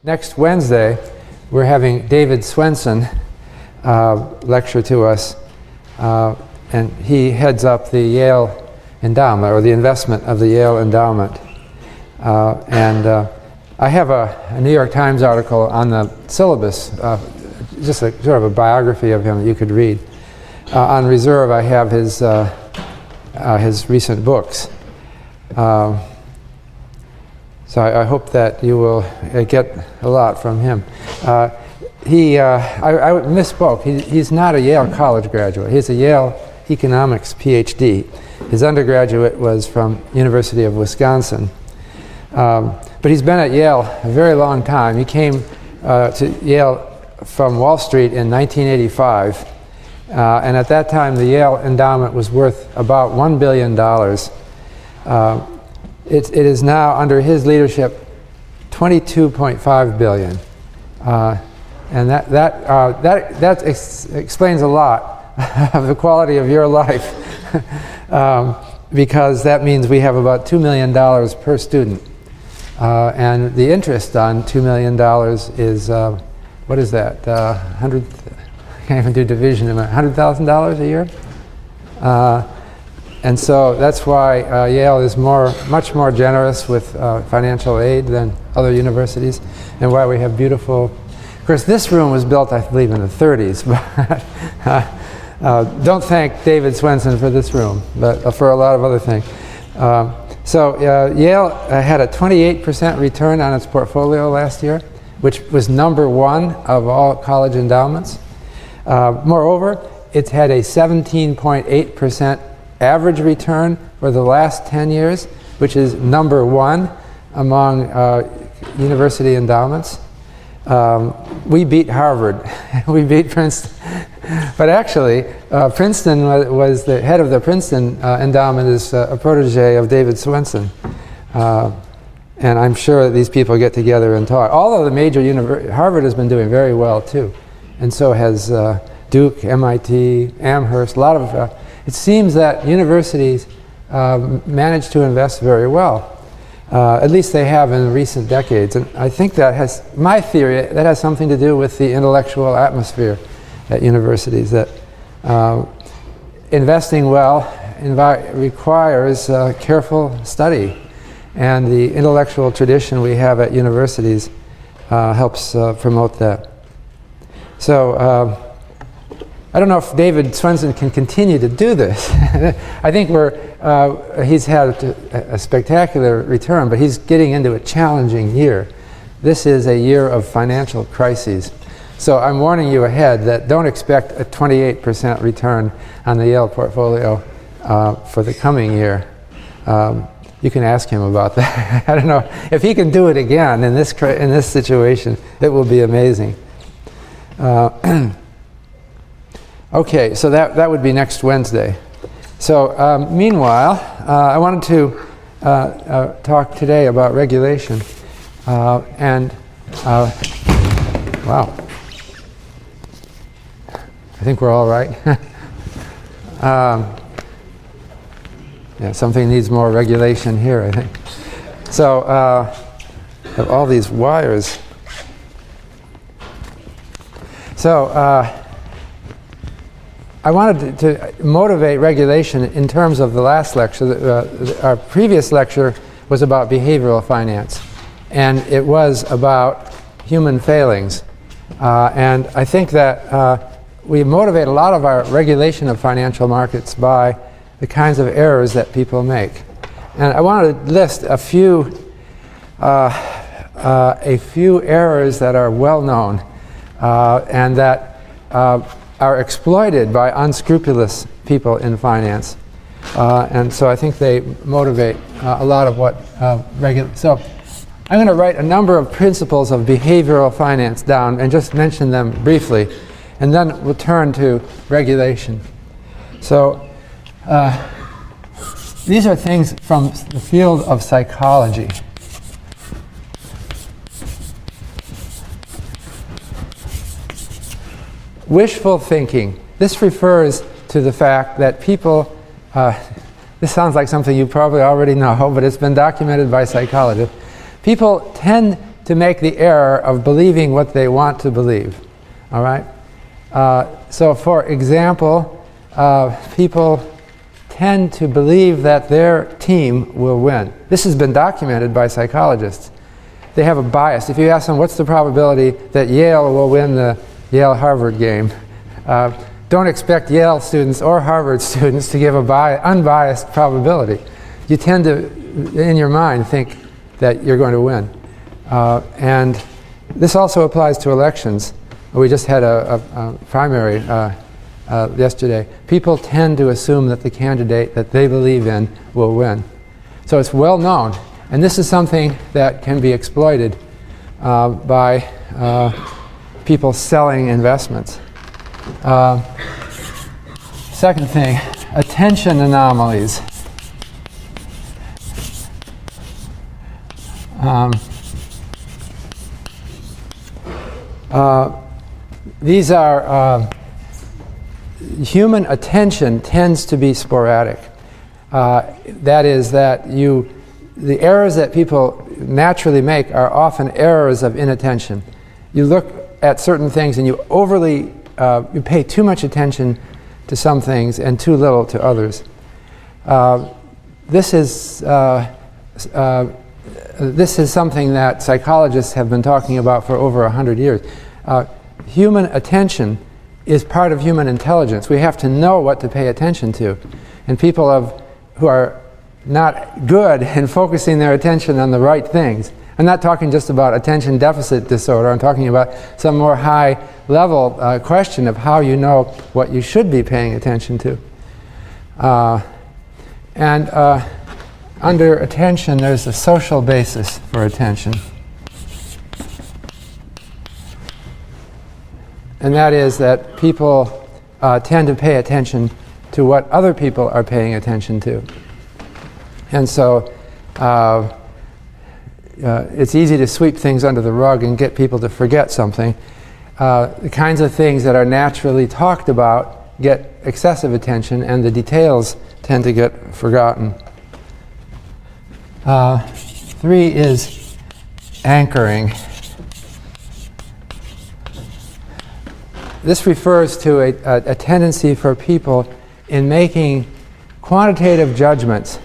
Next Wednesday, we're having David Swenson lecture to us, and he heads up the Yale Endowment, or the investment of the Yale Endowment. I have a New York Times article on the syllabus, just a sort of a biography of him that you could read. On reserve, I have his recent books. So I hope that you will get a lot from him. I misspoke. He's not a Yale College graduate. He's a Yale Economics PhD. His undergraduate was from University of Wisconsin. But he's been at Yale a very long time. He came to Yale from Wall Street in 1985. And at that time, the Yale Endowment was worth about $1 billion. It is now, under his leadership, $22.5 billion. And that explains a lot of the quality of your life, because that means we have about $2 million per student. And the interest on $2 million is, what is that, I can't even do division, $100,000 a year? And so that's why Yale is much more generous with financial aid than other universities, and why we have beautiful. Of course, this room was built, I believe, in the 30s. But don't thank David Swenson for this room, but for a lot of other things. So Yale had a 28% return on its portfolio last year, which was #1 of all college endowments. Moreover, it's had a 17.8% average return for the last 10 years, which is #1 among university endowments. We beat Harvard. We beat Princeton. But actually, Princeton was the head of the Princeton endowment is a protege of David Swenson. And I'm sure that these people get together and talk. All of the major universities, Harvard has been doing very well too. And so has Duke, MIT, Amherst, a lot of it seems that universities manage to invest very well. At least they have in recent decades. And I think that has, my theory, that has something to do with the intellectual atmosphere at universities, that investing well requires careful study. And the intellectual tradition we have at universities helps promote that. So, I don't know if David Swenson can continue to do this. I think he's had a spectacular return, but he's getting into a challenging year. This is a year of financial crises. So I'm warning you ahead that don't expect a 28% return on the Yale portfolio for the coming year. You can ask him about that. I don't know. If he can do it again in this situation, it will be amazing. Okay, so that would be next Wednesday. So meanwhile, I wanted to talk today about regulation. Wow. I think we're all right. Yeah, something needs more regulation here, I think. So have all these wires. So I wanted to motivate regulation in terms of the last lecture. Our previous lecture was about behavioral finance, and it was about human failings. And I think that we motivate a lot of our regulation of financial markets by the kinds of errors that people make. And I wanted to list a few errors that are well known and that are exploited by unscrupulous people in finance. And so I think they motivate a lot of what So I'm going to write a number of principles of behavioral finance down and just mention them briefly, and then we'll turn to regulation. So these are things from the field of psychology. Wishful thinking. This refers to the fact that people, this sounds like something you probably already know, but it's been documented by psychologists. People tend to make the error of believing what they want to believe. All right? So for example, people tend to believe that their team will win. This has been documented by psychologists. They have a bias. If you ask them what's the probability that Yale will win the Yale-Harvard game, don't expect Yale students or Harvard students to give an unbiased probability. You tend to, in your mind, think that you're going to win. And this also applies to elections. We just had a primary yesterday. People tend to assume that the candidate that they believe in will win. So it's well known. And this is something that can be exploited by people selling investments. Second thing, attention anomalies. These are human attention tends to be sporadic. That is that the errors that people naturally make are often errors of inattention. You look at certain things and you you pay too much attention to some things and too little to others. This is something that psychologists have been talking about for over 100 years. Human attention is part of human intelligence. We have to know what to pay attention to. And people who are not good in focusing their attention on the right things. I'm not talking just about attention deficit disorder. I'm talking about some more high-level question of how you know what you should be paying attention to. Under attention, there's a social basis for attention. And that is that people tend to pay attention to what other people are paying attention to. And so it's easy to sweep things under the rug and get people to forget something. The kinds of things that are naturally talked about get excessive attention, and the details tend to get forgotten. 3 is anchoring. This refers to a tendency for people in making quantitative judgments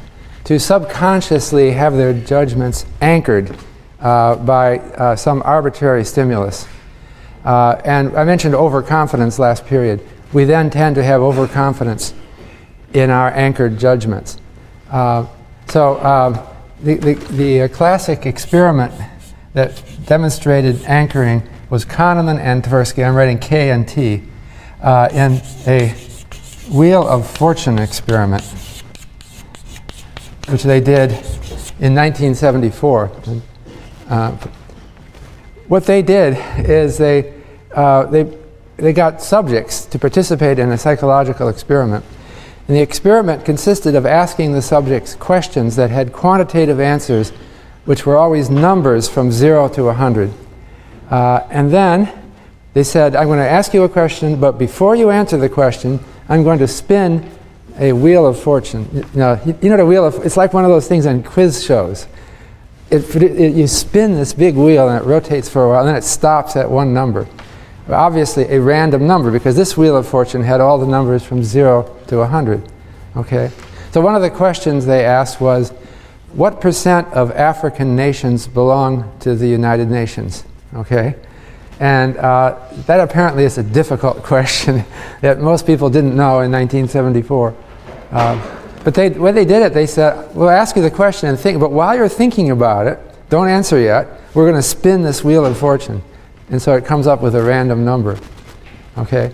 to subconsciously have their judgments anchored by some arbitrary stimulus. And I mentioned overconfidence last period. We then tend to have overconfidence in our anchored judgments. The classic experiment that demonstrated anchoring was Kahneman and Tversky. I'm writing K and T in a Wheel of Fortune experiment, which they did in 1974. What they did is they got subjects to participate in a psychological experiment. And the experiment consisted of asking the subjects questions that had quantitative answers, which were always numbers from 0 to 100. And then they said, I'm going to ask you a question, but before you answer the question, I'm going to spin a Wheel of Fortune. You know the Wheel of, it's like one of those things on quiz shows. You spin this big wheel and it rotates for a while, and then it stops at one number. Obviously a random number, because this Wheel of Fortune had all the numbers from 0 to 100. Okay? So one of the questions they asked was, what percent of African nations belong to the United Nations? Okay? And that apparently is a difficult question that most people didn't know in 1974. But when they did it, they said, we'll ask you the question and think, but while you're thinking about it, don't answer yet, we're going to spin this Wheel of Fortune. And so it comes up with a random number. Okay?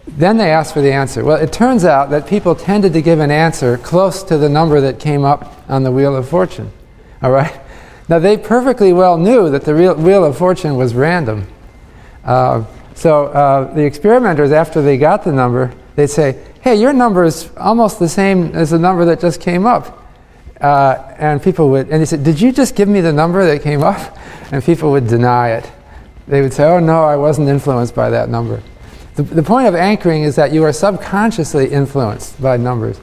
Then they asked for the answer. Well, it turns out that people tended to give an answer close to the number that came up on the Wheel of Fortune. All right? Now, they perfectly well knew that the Wheel of Fortune was random. So the experimenters, after they got the number, they'd say, hey, your number is almost the same as the number that just came up. And they said, did you just give me the number that came up? And people would deny it. They would say, oh no, I wasn't influenced by that number. The point of anchoring is that you are subconsciously influenced by numbers,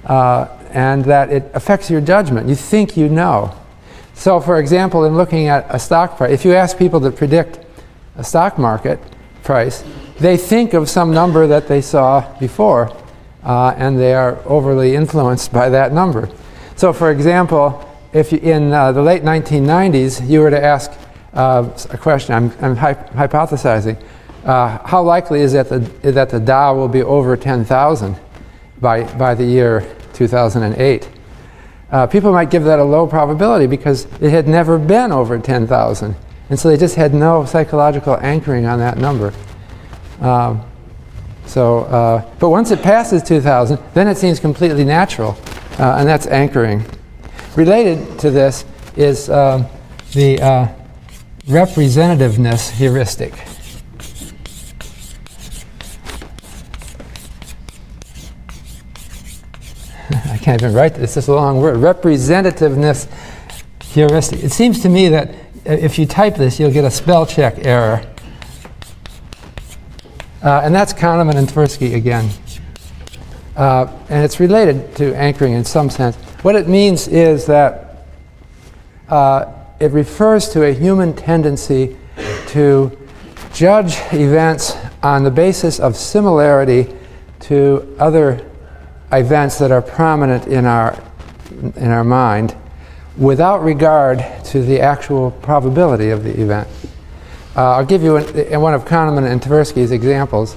and that it affects your judgment. You think you know. So for example, in looking at a stock price, if you ask people to predict a stock market price, they think of some number that they saw before, and they are overly influenced by that number. So for example, if you, in the late 1990s, you were to ask a question, I'm hypothesizing, how likely is it that the Dow will be over 10,000 by the year 2008? People might give that a low probability because it had never been over 10,000. And so they just had no psychological anchoring on that number. But once it passes 2,000, then it seems completely natural, and that's anchoring. Related to this is the representativeness heuristic. I can't even write this. It's a long word. Representativeness heuristic. It seems to me that if you type this, you'll get a spell check error. And that's Kahneman and Tversky again. And it's related to anchoring in some sense. What it means is that it refers to a human tendency to judge events on the basis of similarity to other events that are prominent in our mind, without regard to the actual probability of the event. I'll give you one of Kahneman and Tversky's examples.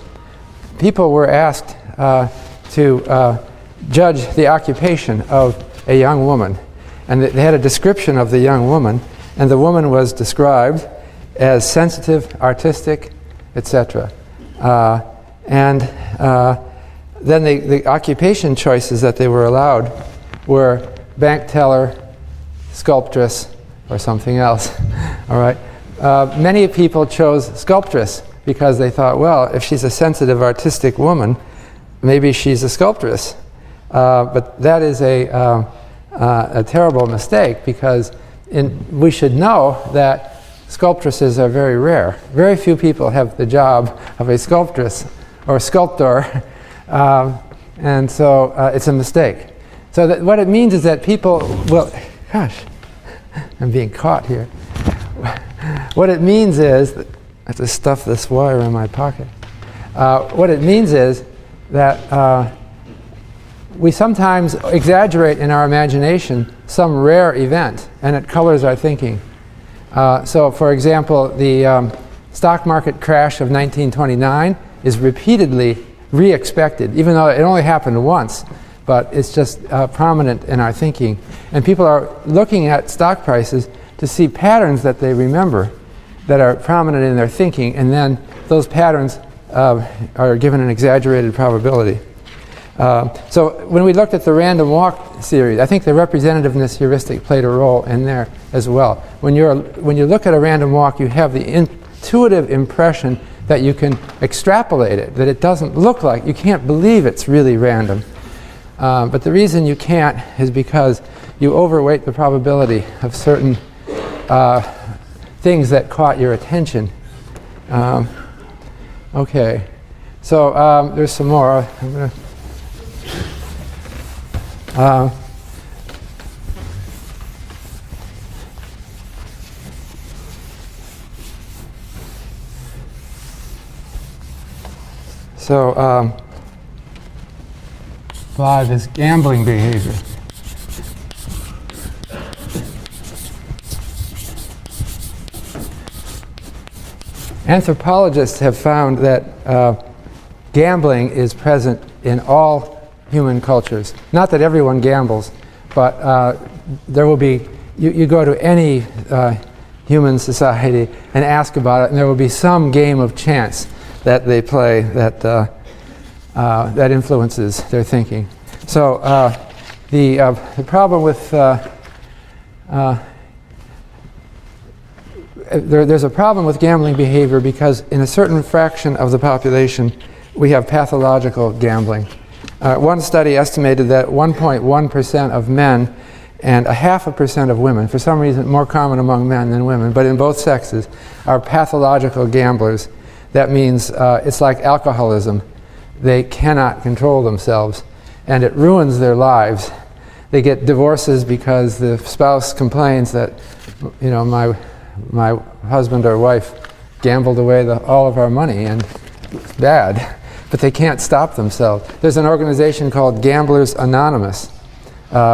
People were asked to judge the occupation of a young woman, and they had a description of the young woman, and the woman was described as sensitive, artistic, etc. Then the occupation choices that they were allowed were bank teller, sculptress, or something else. All right. Many people chose sculptress because they thought, well, if she's a sensitive, artistic woman, maybe she's a sculptress. But that is a terrible mistake, because we should know that sculptresses are very rare. Very few people have the job of a sculptress or sculptor. And so it's a mistake. So what it means is that people will, gosh, I'm being caught here. What it means is, I have to stuff this wire in my pocket. What it means is that we sometimes exaggerate in our imagination some rare event, and it colors our thinking. So for example, the stock market crash of 1929 is repeatedly re-expected, even though it only happened once, but it's just prominent in our thinking. And people are looking at stock prices to see patterns that they remember that are prominent in their thinking, and then those patterns are given an exaggerated probability. So when we looked at the random walk series, I think the representativeness heuristic played a role in there as well. When you look at a random walk, you have the intuitive impression that you can extrapolate it, that it doesn't look like, you can't believe it's really random. But the reason you can't is because you overweight the probability of certain things that caught your attention. Okay, so there's some more. I'm gonna, So 5 is gambling behavior. Anthropologists have found that gambling is present in all human cultures. Not that everyone gambles, but there will be, you go to any human society and ask about it, and there will be some game of chance that they play that that influences their thinking. So the problem with there's a problem with gambling behavior because in a certain fraction of the population we have pathological gambling. One study estimated that 1.1% of men and 0.5% of women, for some reason more common among men than women, but in both sexes, are pathological gamblers. That means it's like alcoholism. They cannot control themselves, and it ruins their lives. they get divorces because the spouse complains that, you know, my husband or wife gambled away all of our money, and it's bad, but they can't stop themselves. There's an organization called Gamblers Anonymous,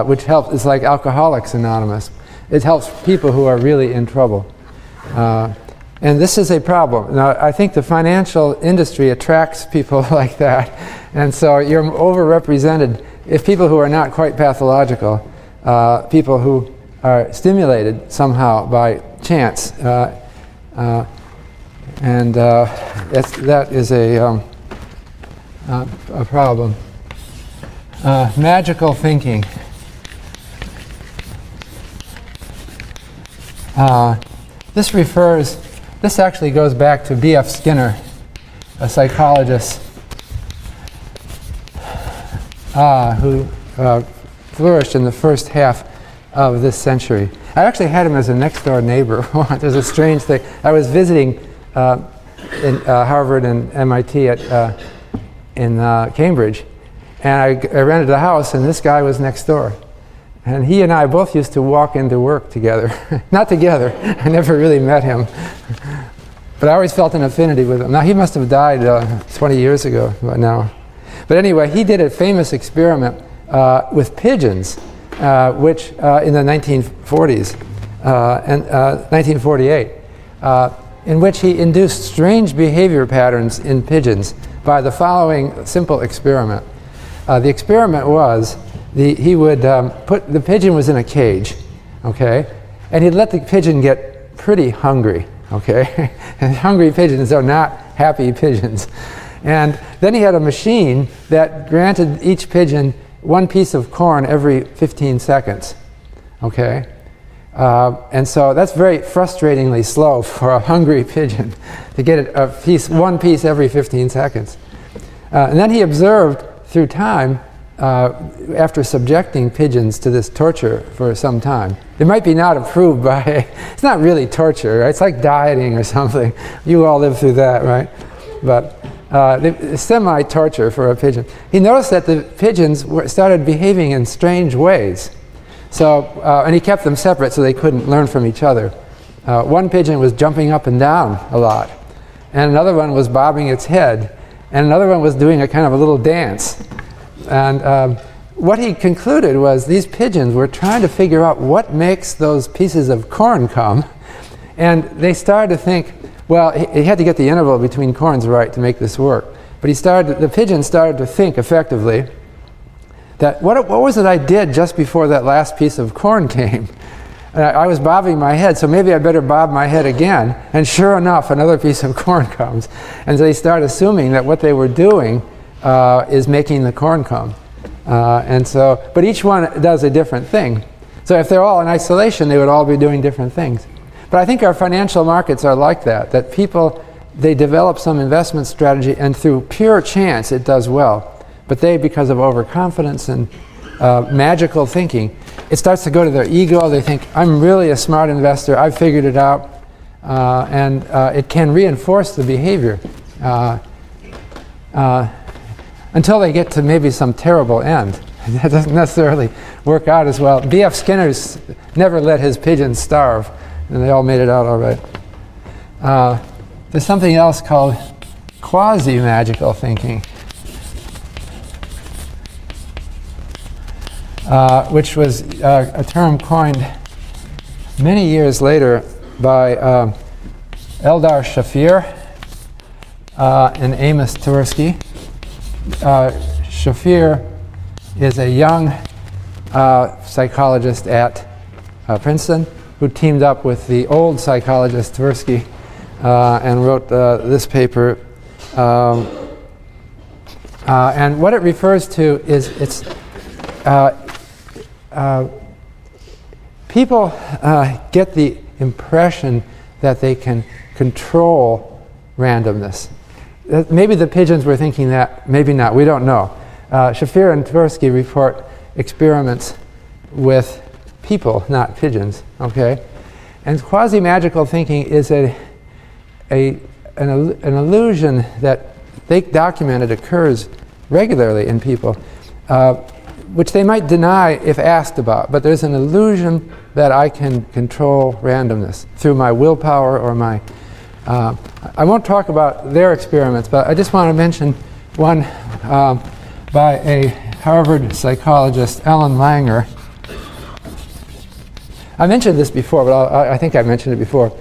which helps. It's like Alcoholics Anonymous. It helps people who are really in trouble. And this is a problem. Now, I think the financial industry attracts people like that, and so you're overrepresented if people who are not quite pathological, people who are stimulated somehow by chance, and that is a problem. Magical thinking. This actually goes back to B.F. Skinner, a psychologist who flourished in the first half of this century. I actually had him as a next-door neighbor. There's a strange thing. I was visiting in Harvard and MIT in Cambridge, and I rented a house, and this guy was next door. And he and I both used to walk into work together. Not together. I never really met him. But I always felt an affinity with him. Now, he must have died 20 years ago by now. But anyway, he did a famous experiment with pigeons, which in the 1940s, and 1948, in which he induced strange behavior patterns in pigeons by the following simple experiment. The experiment was, he would put, the pigeon was in a cage, okay, and he'd let the pigeon get pretty hungry, okay, and hungry pigeons are not happy pigeons. And then he had a machine that granted each pigeon one piece of corn every 15 seconds, okay, and so that's very frustratingly slow for a hungry pigeon to get one piece every 15 seconds. And then he observed through time, after subjecting pigeons to this torture for some time. It might be not approved by, it's not really torture, right? It's like dieting or something. You all live through that, right? But semi-torture for a pigeon. He noticed that the pigeons started behaving in strange ways. So, and he kept them separate so they couldn't learn from each other. One pigeon was jumping up and down a lot, and another one was bobbing its head, and another one was doing a kind of a little dance. And what he concluded was these pigeons were trying to figure out what makes those pieces of corn come. And they started to think, well, he had to get the interval between corns right to make this work. But the pigeons started to think effectively that what was it I did just before that last piece of corn came? And I was bobbing my head, so maybe I better bob my head again. And sure enough, another piece of corn comes. And so they start assuming that what they were doing is making the corn come. But each one does a different thing. So if they're all in isolation, they would all be doing different things. But I think our financial markets are like that people, they develop some investment strategy, and through pure chance it does well. But they, because of overconfidence and magical thinking, it starts to go to their ego. They think, I'm really a smart investor, I've figured it out, and it can reinforce the behavior. Until they get to maybe some terrible end. That doesn't necessarily work out as well. B.F. Skinner's never let his pigeons starve, and they all made it out all right. There's something else called quasi-magical thinking, which was a term coined many years later by Eldar Shafir and Amos Tversky. Shafir is a young psychologist at Princeton who teamed up with the old psychologist Tversky and wrote this paper. And what it refers to is people get the impression that they can control randomness. Maybe the pigeons were thinking that, maybe not, we don't know. Shafir and Tversky report experiments with people, not pigeons, okay? And quasi-magical thinking is an illusion that they documented occurs regularly in people. which they might deny if asked about, but there's an illusion that I can control randomness through my willpower or my... I won't talk about their experiments, but I just want to mention one by a Harvard psychologist, Ellen Langer. I mentioned this before, but I think I mentioned it before.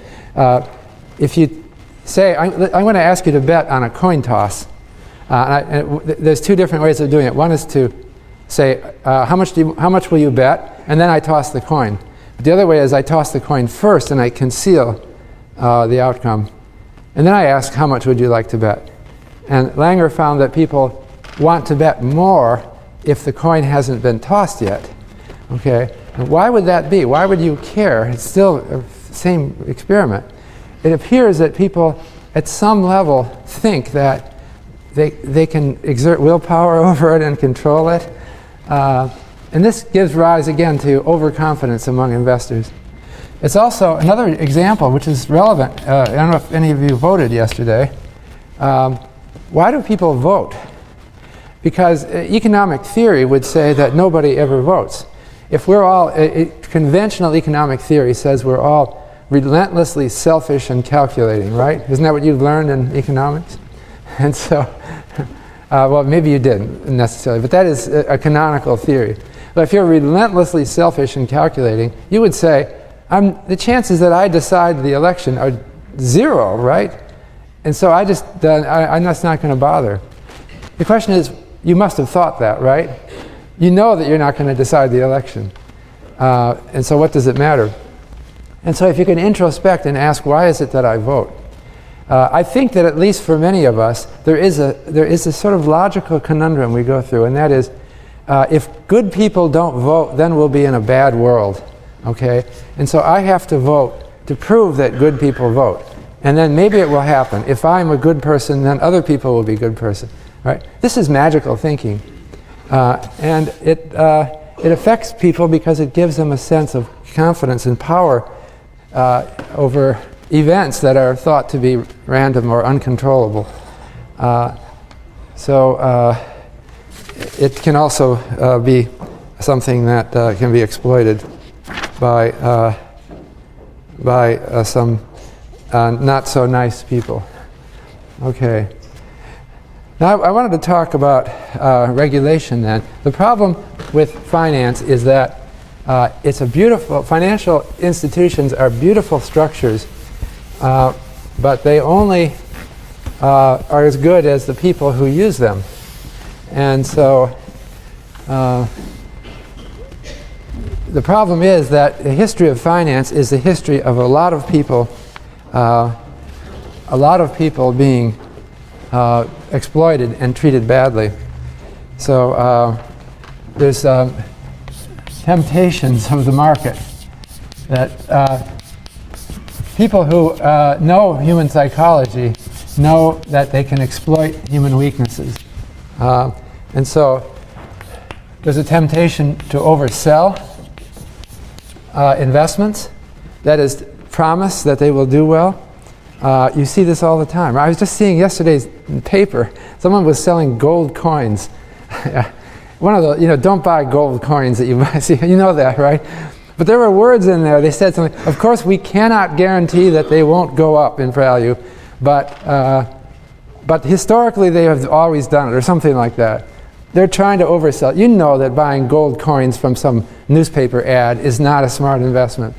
If you say, I'm going to ask you to bet on a coin toss. There's two different ways of doing it. One is to say, how much will you bet? And then I toss the coin. But the other way is I toss the coin first and I conceal the outcome. And then I ask, how much would you like to bet? And Langer found that people want to bet more if the coin hasn't been tossed yet. Okay? And why would that be? Why would you care? It's still the same experiment. It appears that people at some level think that they can exert willpower over it and control it. And this gives rise again to overconfidence among investors. It's also another example which is relevant. I don't know if any of you voted yesterday. Why do people vote? Because economic theory would say that nobody ever votes. If we're all, conventional economic theory says we're all relentlessly selfish and calculating, right? Isn't that what you've learned in economics? And so, well, maybe you didn't necessarily, but that is a canonical theory. But if you're relentlessly selfish and calculating, you would say, the chances that I decide the election are 0, right? And so I'm just not going to bother. The question is, you must have thought that, right? You know that you're not going to decide the election. And so what does it matter? And so if you can introspect and ask, why is it that I vote? I think that at least for many of us, there is a sort of logical conundrum we go through, and that is, if good people don't vote, then we'll be in a bad world, okay? And so I have to vote to prove that good people vote. And then maybe it will happen. If I'm a good person, then other people will be good person, right? This is magical thinking. And it affects people because it gives them a sense of confidence and power over events that are thought to be random or uncontrollable. So it can also be something that can be exploited by some not so nice people. Okay. Now I wanted to talk about regulation then. The problem with finance is that it's a beautiful, financial institutions are beautiful structures, but they only are as good as the people who use them. And so the problem is that the history of finance is the history of a lot of people being exploited and treated badly. So there's temptations of the market that people who know human psychology know that they can exploit human weaknesses. And so there's a temptation to oversell investments, that is, promise that they will do well. You see this all the time. I was just seeing yesterday's paper, someone was selling gold coins. One of the, don't buy gold coins that you might see, you know that, right? But there were words in there, they said something, of course we cannot guarantee that they won't go up in value, but historically they have always done it, or something like that. They're trying to oversell. You know that buying gold coins from some newspaper ad is not a smart investment.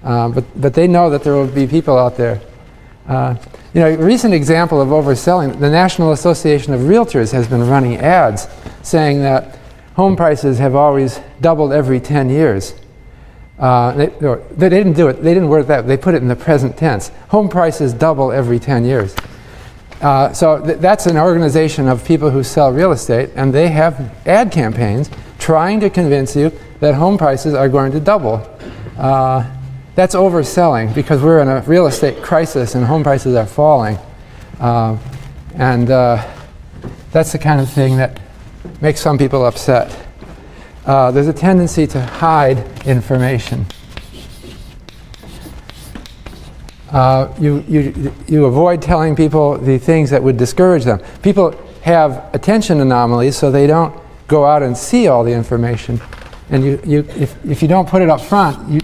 But they know that there will be people out there. A recent example of overselling, the National Association of Realtors has been running ads saying that home prices have always doubled every 10 years. They didn't do it. They didn't word that. They put it in the present tense. Home prices double every 10 years. So that's an organization of people who sell real estate, and they have ad campaigns trying to convince you that home prices are going to double. That's overselling because we're in a real estate crisis and home prices are falling. That's the kind of thing that makes some people upset. There's a tendency to hide information. You avoid telling people the things that would discourage them. People have attention anomalies, so they don't go out and see all the information. And if you don't put it up front,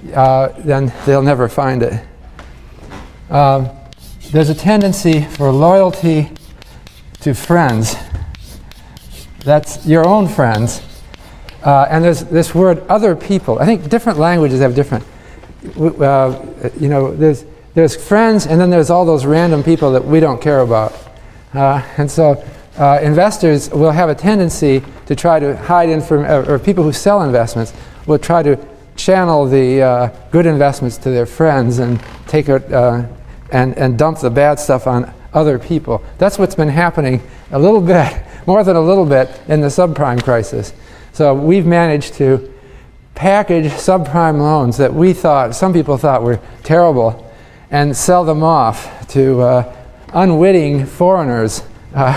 then they'll never find it. There's a tendency for loyalty to friends. That's your own friends. And there's this word, other people. I think different languages have different, there's friends, and then there's all those random people that we don't care about. And so investors will have a tendency to try to hide information, or people who sell investments will try to channel the good investments to their friends and take it and dump the bad stuff on other people. That's what's been happening a little bit, more than a little bit, in the subprime crisis. So we've managed to package subprime loans that some people thought were terrible, and sell them off to unwitting foreigners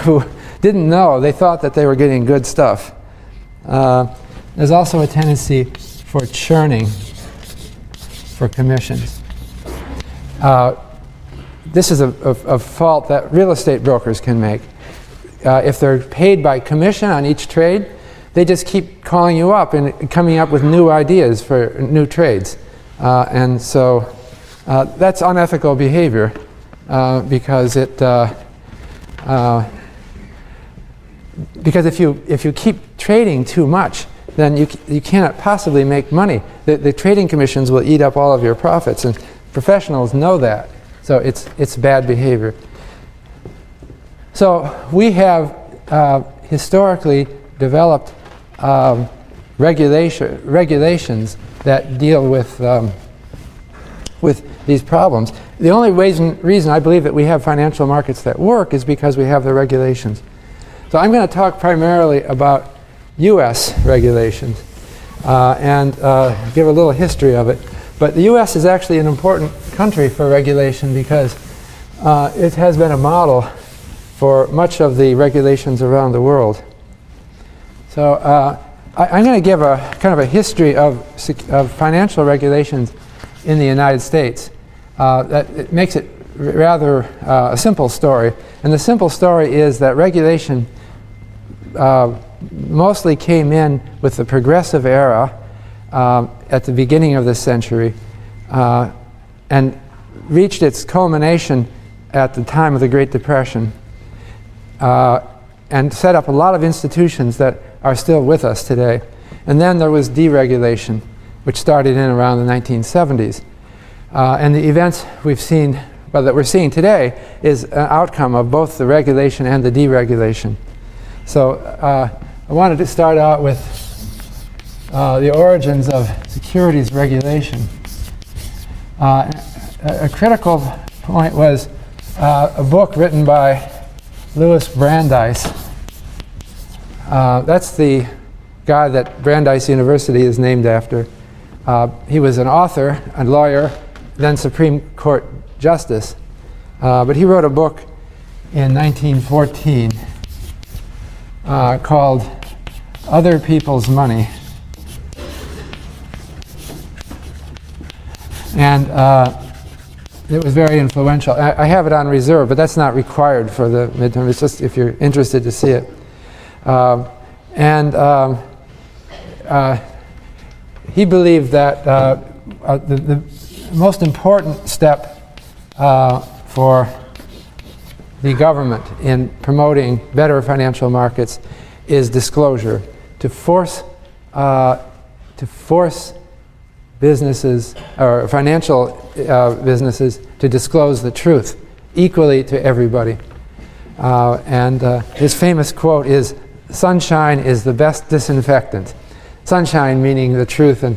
who didn't know. They thought that they were getting good stuff. There's also a tendency for churning for commissions. This is a fault that real estate brokers can make. If they're paid by commission on each trade, they just keep calling you up and coming up with new ideas for new trades. And so that's unethical behavior because if you keep trading too much, then you cannot possibly make money. The trading commissions will eat up all of your profits, and professionals know that. So it's bad behavior. So we have historically developed regulations that deal with these problems. The only reason I believe that we have financial markets that work is because we have the regulations. So I'm going to talk primarily about U.S. regulations and give a little history of it. But the U.S. is actually an important country for regulation because it has been a model for much of the regulations around the world. So I'm going to give a kind of a history of financial regulations in the United States. It makes it rather a simple story. And the simple story is that regulation mostly came in with the progressive era at the beginning of this century and reached its culmination at the time of the Great Depression and set up a lot of institutions that are still with us today. And then there was deregulation, which started in around the 1970s. And the events that we're seeing today is an outcome of both the regulation and the deregulation. So I wanted to start out with the origins of securities regulation. A critical point was a book written by Louis Brandeis. That's the guy that Brandeis University is named after. He was an author, a lawyer, then Supreme Court Justice. But he wrote a book in 1914 called Other People's Money. And it was very influential. I have it on reserve, but that's not required for the midterm. It's just if you're interested to see it. He believed that the most important step for the government in promoting better financial markets is disclosure, to force businesses or financial businesses to disclose the truth equally to everybody. His famous quote is, "Sunshine is the best disinfectant." Sunshine meaning the truth, and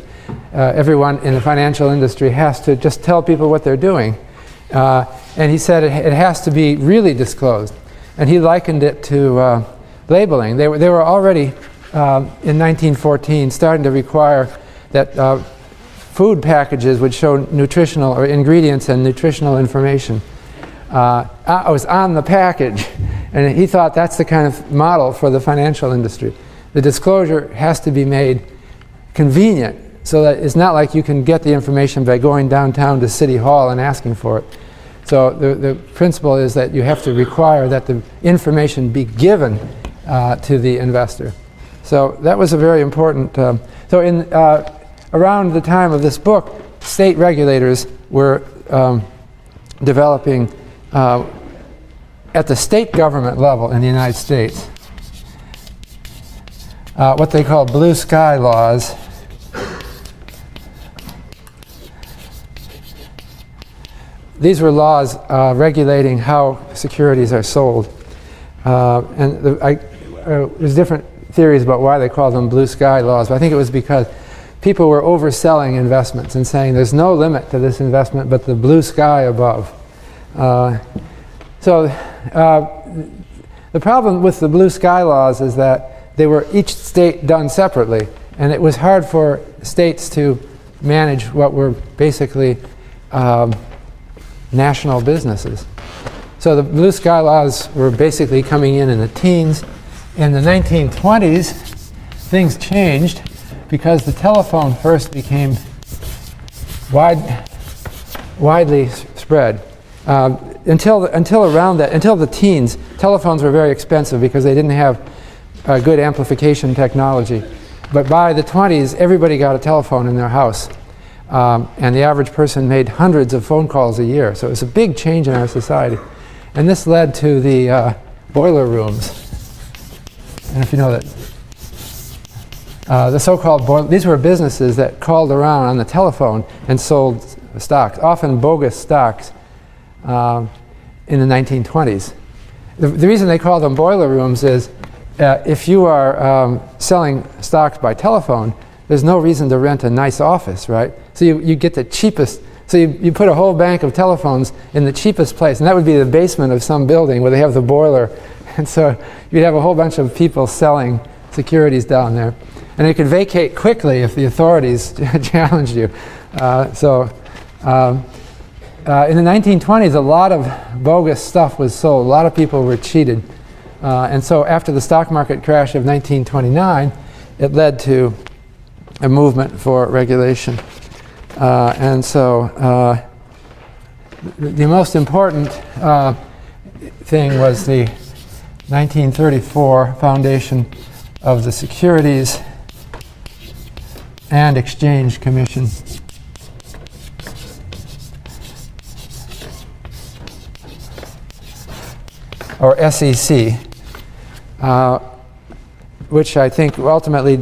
everyone in the financial industry has to just tell people what they're doing. And he said it has to be really disclosed. And he likened it to labeling. They were already, in 1914, starting to require that food packages would show nutritional or ingredients and nutritional information. It was on the package. And he thought that's the kind of model for the financial industry. The disclosure has to be made convenient so that it's not like you can get the information by going downtown to City Hall and asking for it. So the principle is that you have to require that the information be given to the investor. So that was a very important. So in around the time of this book, state regulators were developing at the state government level in the United States what they call blue sky laws. These were laws regulating how securities are sold. There's different theories about why they call them blue sky laws, but I think it was because people were overselling investments and saying there's no limit to this investment but the blue sky above. So the problem with the blue sky laws is that they were each state done separately, and it was hard for states to manage what were basically national businesses. So the blue sky laws were basically coming in the teens. In the 1920s, things changed because the telephone first became widely spread. Until the teens, telephones were very expensive because they didn't have good amplification technology. But by the 20s, everybody got a telephone in their house. And the average person made hundreds of phone calls a year. So it was a big change in our society. And this led to the boiler rooms. And if you know that, the so-called these were businesses that called around on the telephone and sold stocks, often bogus stocks, in the 1920s. The reason they call them boiler rooms is if you are selling stocks by telephone, there's no reason to rent a nice office, right? So you get the cheapest. So you put a whole bank of telephones in the cheapest place, and that would be the basement of some building where they have the boiler. And so you'd have a whole bunch of people selling securities down there. And you could vacate quickly if the authorities challenged you. In the 1920s, a lot of bogus stuff was sold. A lot of people were cheated. And so after the stock market crash of 1929, it led to a movement for regulation. And so the most important thing was the 1934 foundation of the Securities and Exchange Commission. Or SEC, which I think ultimately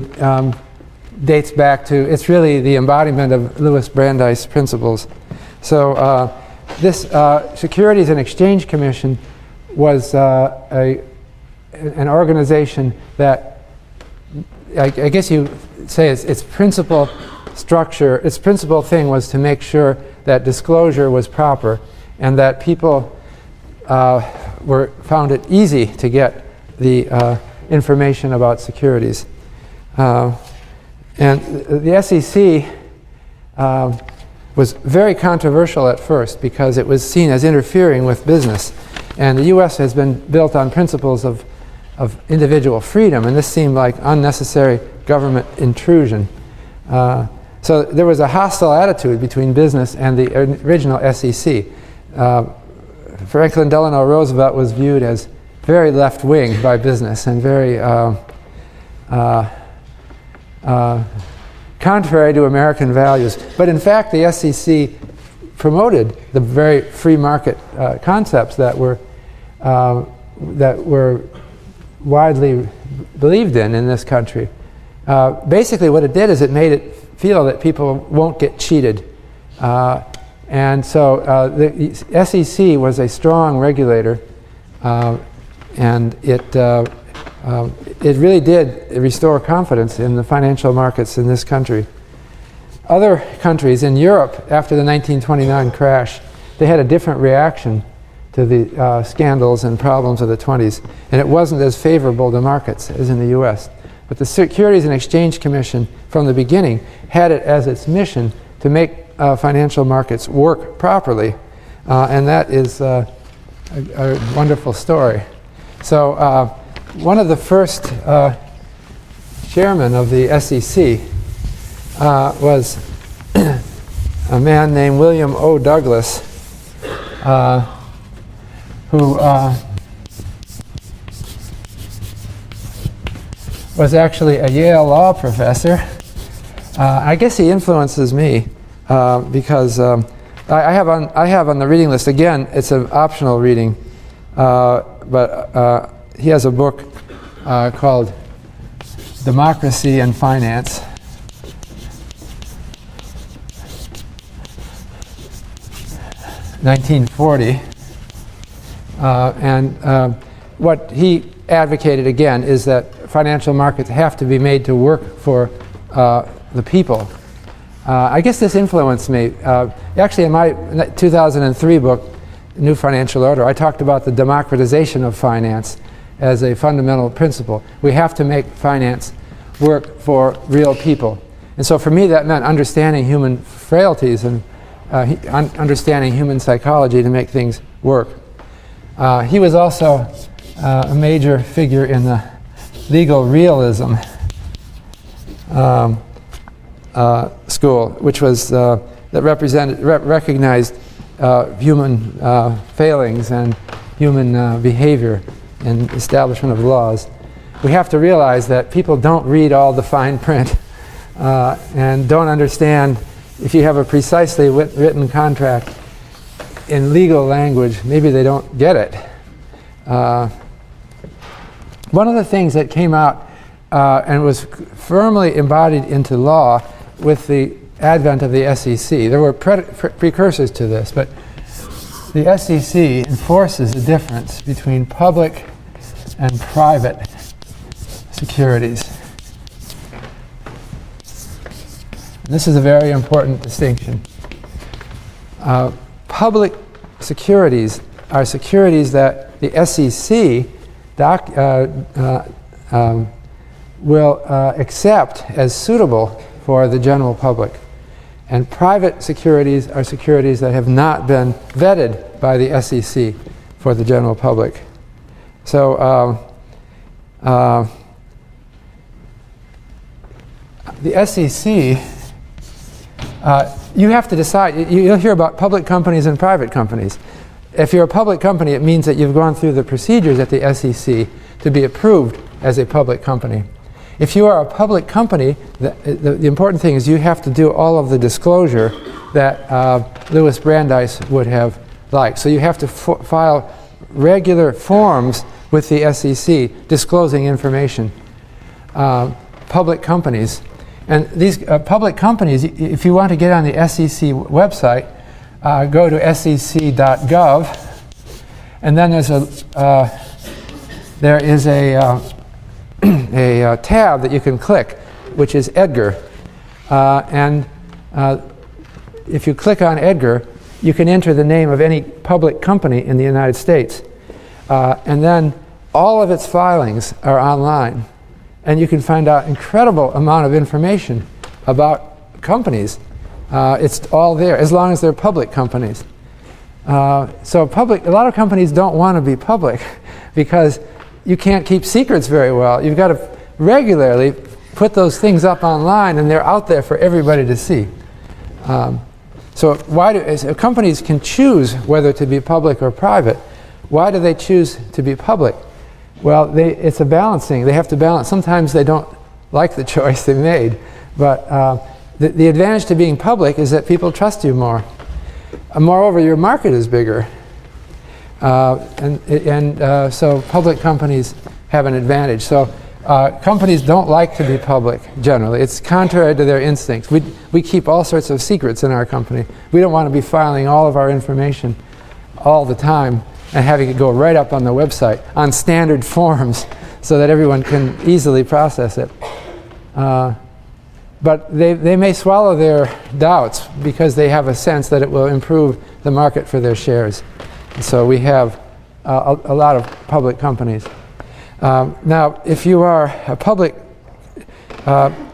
dates back to, it's really the embodiment of Louis Brandeis principles. So this Securities and Exchange Commission was an organization that, I guess you say its principal structure, its principal thing was to make sure that disclosure was proper and that people found it easy to get the information about securities. And the SEC was very controversial at first because it was seen as interfering with business. And the U.S. has been built on principles of individual freedom, and this seemed like unnecessary government intrusion. So there was a hostile attitude between business and the original SEC. Franklin Delano Roosevelt was viewed as very left-wing by business and very contrary to American values. But in fact, the SEC promoted the very free market concepts that were widely believed in this country. Basically, what it did is it made it feel that people won't get cheated. And so the SEC was a strong regulator, and it really did restore confidence in the financial markets in this country. Other countries in Europe, after the 1929 crash, they had a different reaction to the scandals and problems of the 20s, and it wasn't as favorable to markets as in the US. But the Securities and Exchange Commission, from the beginning, had it as its mission to make financial markets work properly, and that is a wonderful story. So one of the first chairmen of the SEC was a man named William O. Douglas, who was actually a Yale law professor. I guess he influences me because I have on the reading list, again, it's an optional reading, but he has a book called Democracy and Finance. (1940), and what he advocated again is that financial markets have to be made to work for the people. I guess this influenced me. Actually, in my 2003 book, New Financial Order, I talked about the democratization of finance as a fundamental principle. We have to make finance work for real people. And so for me, that meant understanding human frailties and understanding human psychology to make things work. He was also a major figure in the legal realism school, which was that recognized human failings and human behavior in establishment of laws. We have to realize that people don't read all the fine print and don't understand. If you have a precisely written contract in legal language, maybe they don't get it. One of the things that came out and was firmly embodied into law with the advent of the SEC, there were precursors to this, but the SEC enforces the difference between public and private securities. This is a very important distinction. Public securities are securities that the SEC will accept as suitable for the general public. And private securities are securities that have not been vetted by the SEC for the general public. So the SEC, you have to decide. You'll hear about public companies and private companies. If you're a public company, it means that you've gone through the procedures at the SEC to be approved as a public company. If you are a public company, the important thing is you have to do all of the disclosure that Louis Brandeis would have liked. So you have to file regular forms with the SEC disclosing information. Public companies. And these public companies, if you want to get on the SEC website, go to sec.gov, and then there is a tab that you can click, which is Edgar. And if you click on Edgar, you can enter the name of any public company in the United States. And then all of its filings are online. And you can find out incredible amount of information about companies. It's all there, as long as they're public companies. So a lot of companies don't want to be public because you can't keep secrets very well. You've got to regularly put those things up online, and they're out there for everybody to see. So companies can choose whether to be public or private. Why do they choose to be public? Well, it's a balancing. They have to balance. Sometimes they don't like the choice they made, but the advantage to being public is that people trust you more. Moreover, your market is bigger. So public companies have an advantage. So companies don't like to be public generally. It's contrary to their instincts. We keep all sorts of secrets in our company. We don't want to be filing all of our information all the time and having it go right up on the website on standard forms so that everyone can easily process it. But they may swallow their doubts because they have a sense that it will improve the market for their shares. So we have a lot of public companies. Now, if you are a public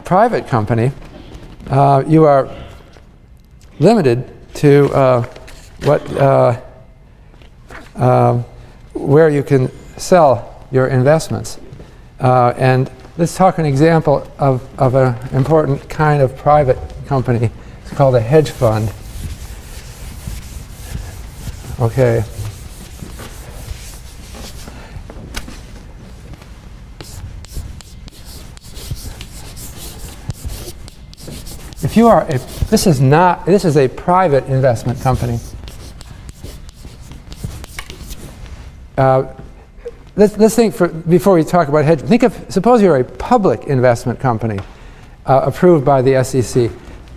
private company, you are limited to where you can sell your investments. And let's talk an example of an important kind of private company. It's called a hedge fund. Okay. if you are a, this is a private investment company. Let's think before we talk about hedge. Suppose you're a public investment company approved by the SEC.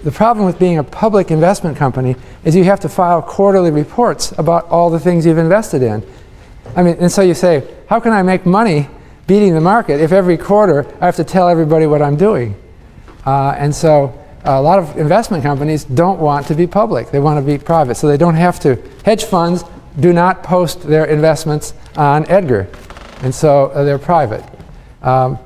The problem with being a public investment company is you have to file quarterly reports about all the things you've invested in. I mean, and so you say, how can I make money beating the market if every quarter I have to tell everybody what I'm doing? And so a lot of investment companies don't want to be public. They want to be private, so they don't have to. Hedge funds do not post their investments on Edgar, and so they're private. But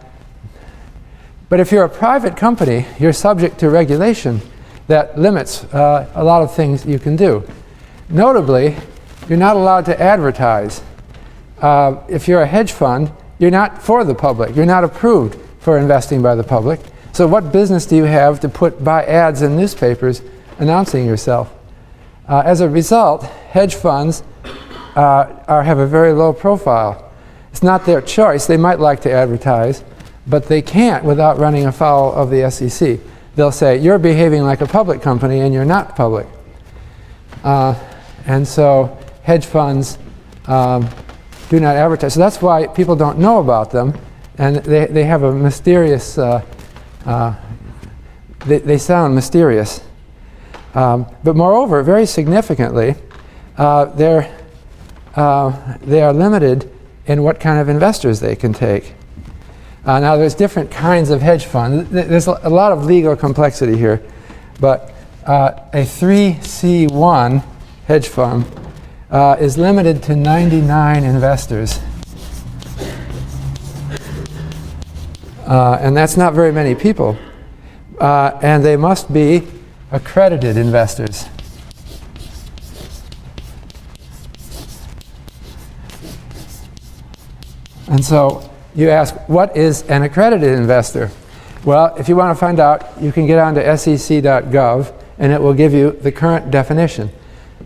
if you're a private company, you're subject to regulation that limits a lot of things you can do. Notably, you're not allowed to advertise. If you're a hedge fund, you're not for the public. You're not approved for investing by the public. So what business do you have to buy ads in newspapers announcing yourself? As a result, hedge funds have a very low profile. It's not their choice. They might like to advertise, but they can't without running afoul of the SEC. They'll say, you're behaving like a public company and you're not public. And so hedge funds do not advertise. So that's why people don't know about them, and they have a mysterious, they sound mysterious. But moreover, very significantly, they are limited in what kind of investors they can take. Now there's different kinds of hedge funds. There's a lot of legal complexity here, but a 3C1 hedge fund is limited to 99 investors. And that's not very many people. And they must be accredited investors. And so you ask, what is an accredited investor? Well, if you want to find out, you can get onto sec.gov, and it will give you the current definition.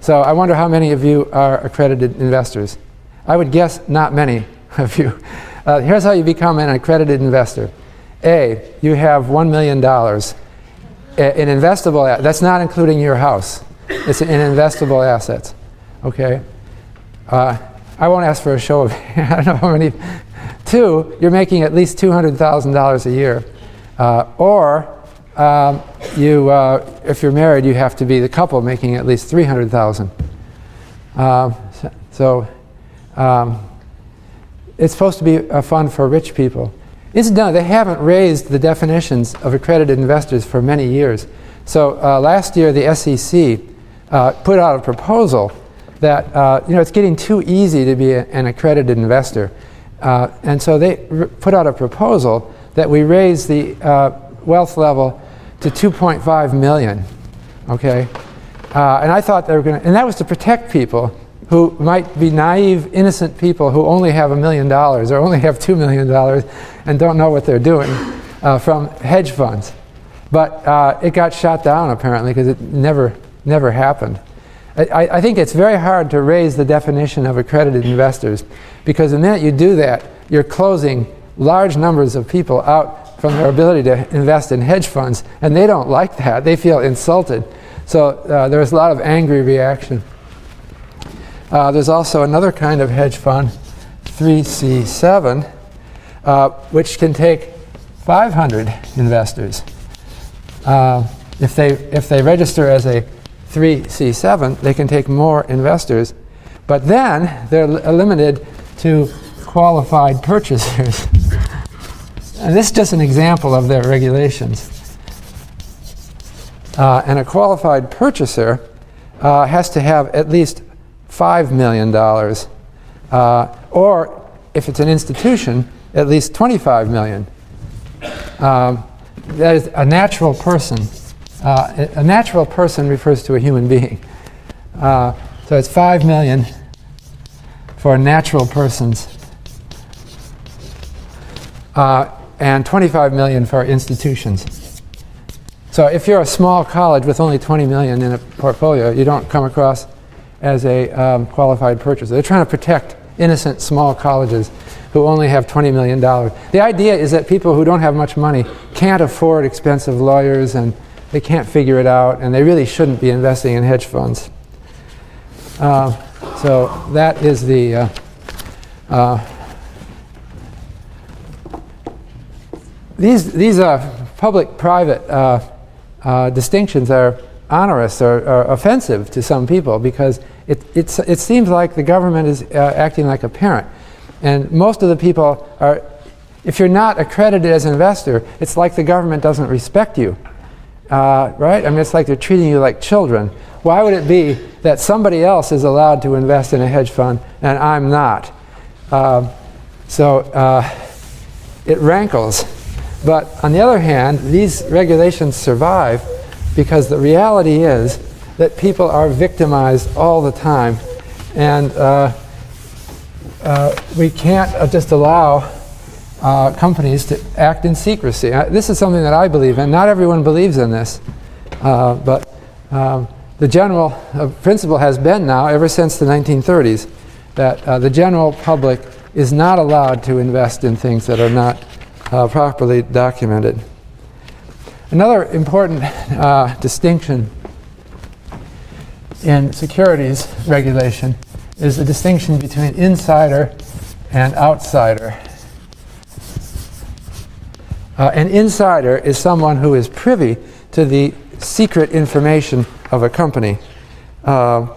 So I wonder how many of you are accredited investors. I would guess not many of you. Here's how you become an accredited investor. A, you have $1 million in investable, that's not including your house. It's in investable assets, okay? I won't ask for a show of, I don't know how many. 2, you're making at least $200,000 a year. If you're married, you have to be the couple making at least $300,000. It's supposed to be a fund for rich people. Incidentally, they haven't raised the definitions of accredited investors for many years. So last year, the SEC put out a proposal that it's getting too easy to be an accredited investor. And so they put out a proposal that we raise the wealth level to 2.5 million, okay? And I thought they were going to, and that was to protect people who might be naive, innocent people who only have $1 million or only have $2 million and don't know what they're doing from hedge funds. But it got shot down apparently because it never happened. I think it's very hard to raise the definition of accredited investors, because the minute you do that, you're closing large numbers of people out from their ability to invest in hedge funds, and they don't like that. They feel insulted. So there's a lot of angry reaction. There's also another kind of hedge fund, 3C7, which can take 500 investors. If they register as a 3C7, they can take more investors, but then they're limited to qualified purchasers. And this is just an example of their regulations. And a qualified purchaser has to have at least $5 million, or if it's an institution, at least $25 million. That is a natural person. A natural person refers to a human being. So it's 5 million for natural persons, and 25 million for institutions. So if you're a small college with only 20 million in a portfolio, you don't come across as a qualified purchaser. They're trying to protect innocent small colleges who only have $20 million. The idea is that people who don't have much money can't afford expensive lawyers and they can't figure it out, and they really shouldn't be investing in hedge funds. So that is the these public-private distinctions are onerous or offensive to some people, because it seems like the government is acting like a parent. And most of the people are, if you're not accredited as an investor, it's like the government doesn't respect you, right? I mean, it's like they're treating you like children. Why would it be that somebody else is allowed to invest in a hedge fund and I'm not? It rankles. But on the other hand, these regulations survive because the reality is that people are victimized all the time. And we can't just allow companies to act in secrecy. This is something that I believe in. Not everyone believes in this. But the general principle has been now, ever since the 1930s, that the general public is not allowed to invest in things that are not properly documented. Another important distinction in securities regulation is the distinction between insider and outsider. An insider is someone who is privy to the secret information of a company. The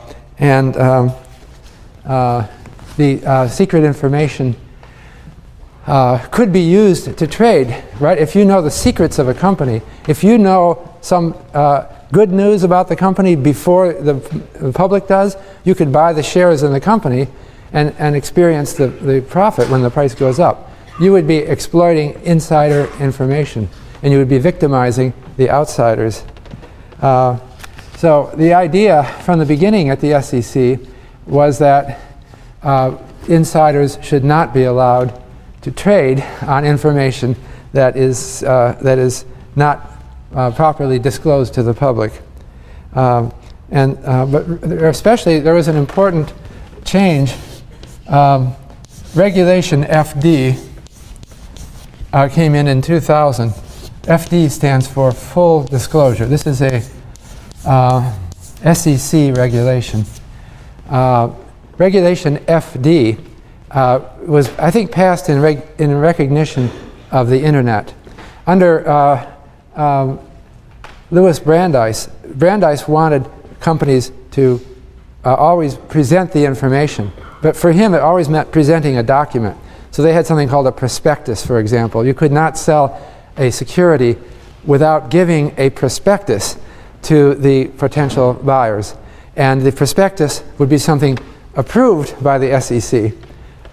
secret information could be used to trade, right? If you know the secrets of a company, if you know some good news about the company before the public does, you could buy the shares in the company and experience the profit when the price goes up. You would be exploiting insider information, and you would be victimizing the outsiders. So the idea from the beginning at the SEC was that insiders should not be allowed to trade on information that is not properly disclosed to the public. But especially there was an important change. Regulation FD came in 2000. FD stands for full disclosure. This is a SEC regulation. Regulation FD was, I think, passed in recognition of the internet. Under Louis Brandeis wanted companies to always present the information, but for him it always meant presenting a document. So they had something called a prospectus, for example. You could not sell a security without giving a prospectus to the potential buyers, and the prospectus would be something approved by the SEC.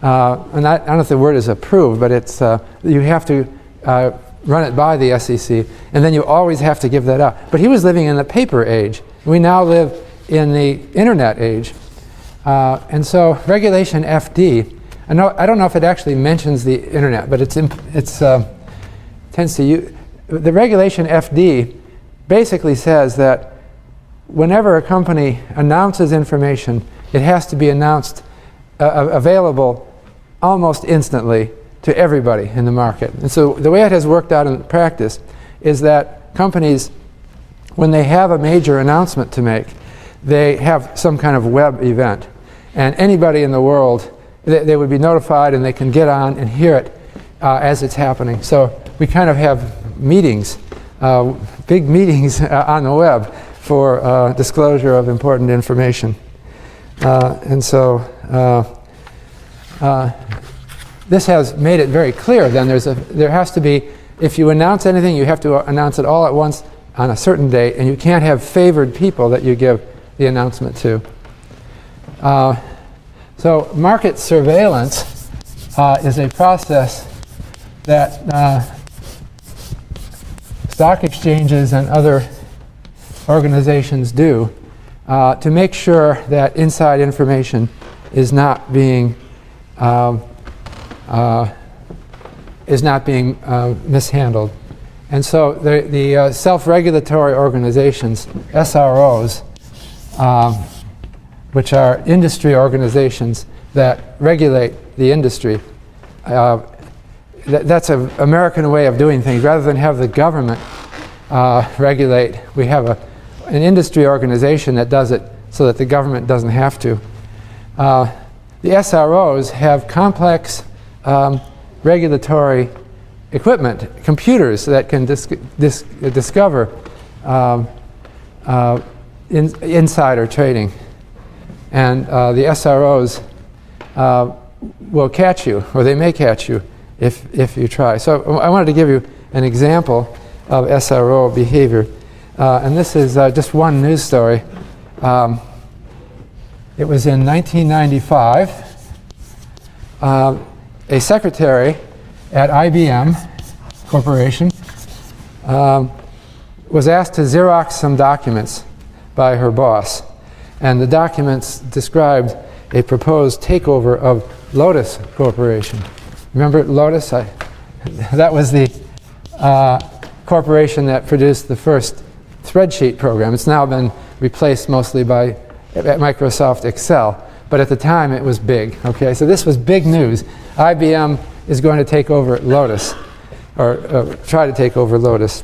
And I don't know if the word is approved, but it's you have to run it by the SEC, and then you always have to give that out. But he was living in the paper age. We now live in the internet age. And so regulation FD, I don't know if it actually mentions the internet, but it tends to use, the regulation FD basically says that whenever a company announces information, it has to be announced available almost instantly to everybody in the market. And so the way it has worked out in practice is that companies, when they have a major announcement to make, they have some kind of web event. And anybody in the world, they would be notified, and they can get on and hear it as it's happening. So we kind of have meetings, big meetings on the web for disclosure of important information. And so this has made it very clear. Then there has to be, if you announce anything, you have to announce it all at once on a certain date, and you can't have favored people that you give the announcement to. So market surveillance is a process that stock exchanges and other organizations do to make sure that inside information is not being mishandled. And so the self-regulatory organizations, SROs, which are industry organizations that regulate the industry, that's an American way of doing things. Rather than have the government regulate. We have an industry organization that does it so that the government doesn't have to. The SROs have complex regulatory equipment, computers that can discover insider trading. And the SROs will catch you, or they may catch you if you try. So I wanted to give you an example of SRO behavior. And this is just one news story. It was in 1995. A secretary at IBM Corporation was asked to Xerox some documents by her boss. And the documents described a proposed takeover of Lotus Corporation. Remember Lotus? That was the corporation that produced the first spreadsheet program. It's now been replaced mostly by Microsoft Excel. But at the time, it was big. Okay, so this was big news. IBM is going to take over Lotus, or try to take over Lotus.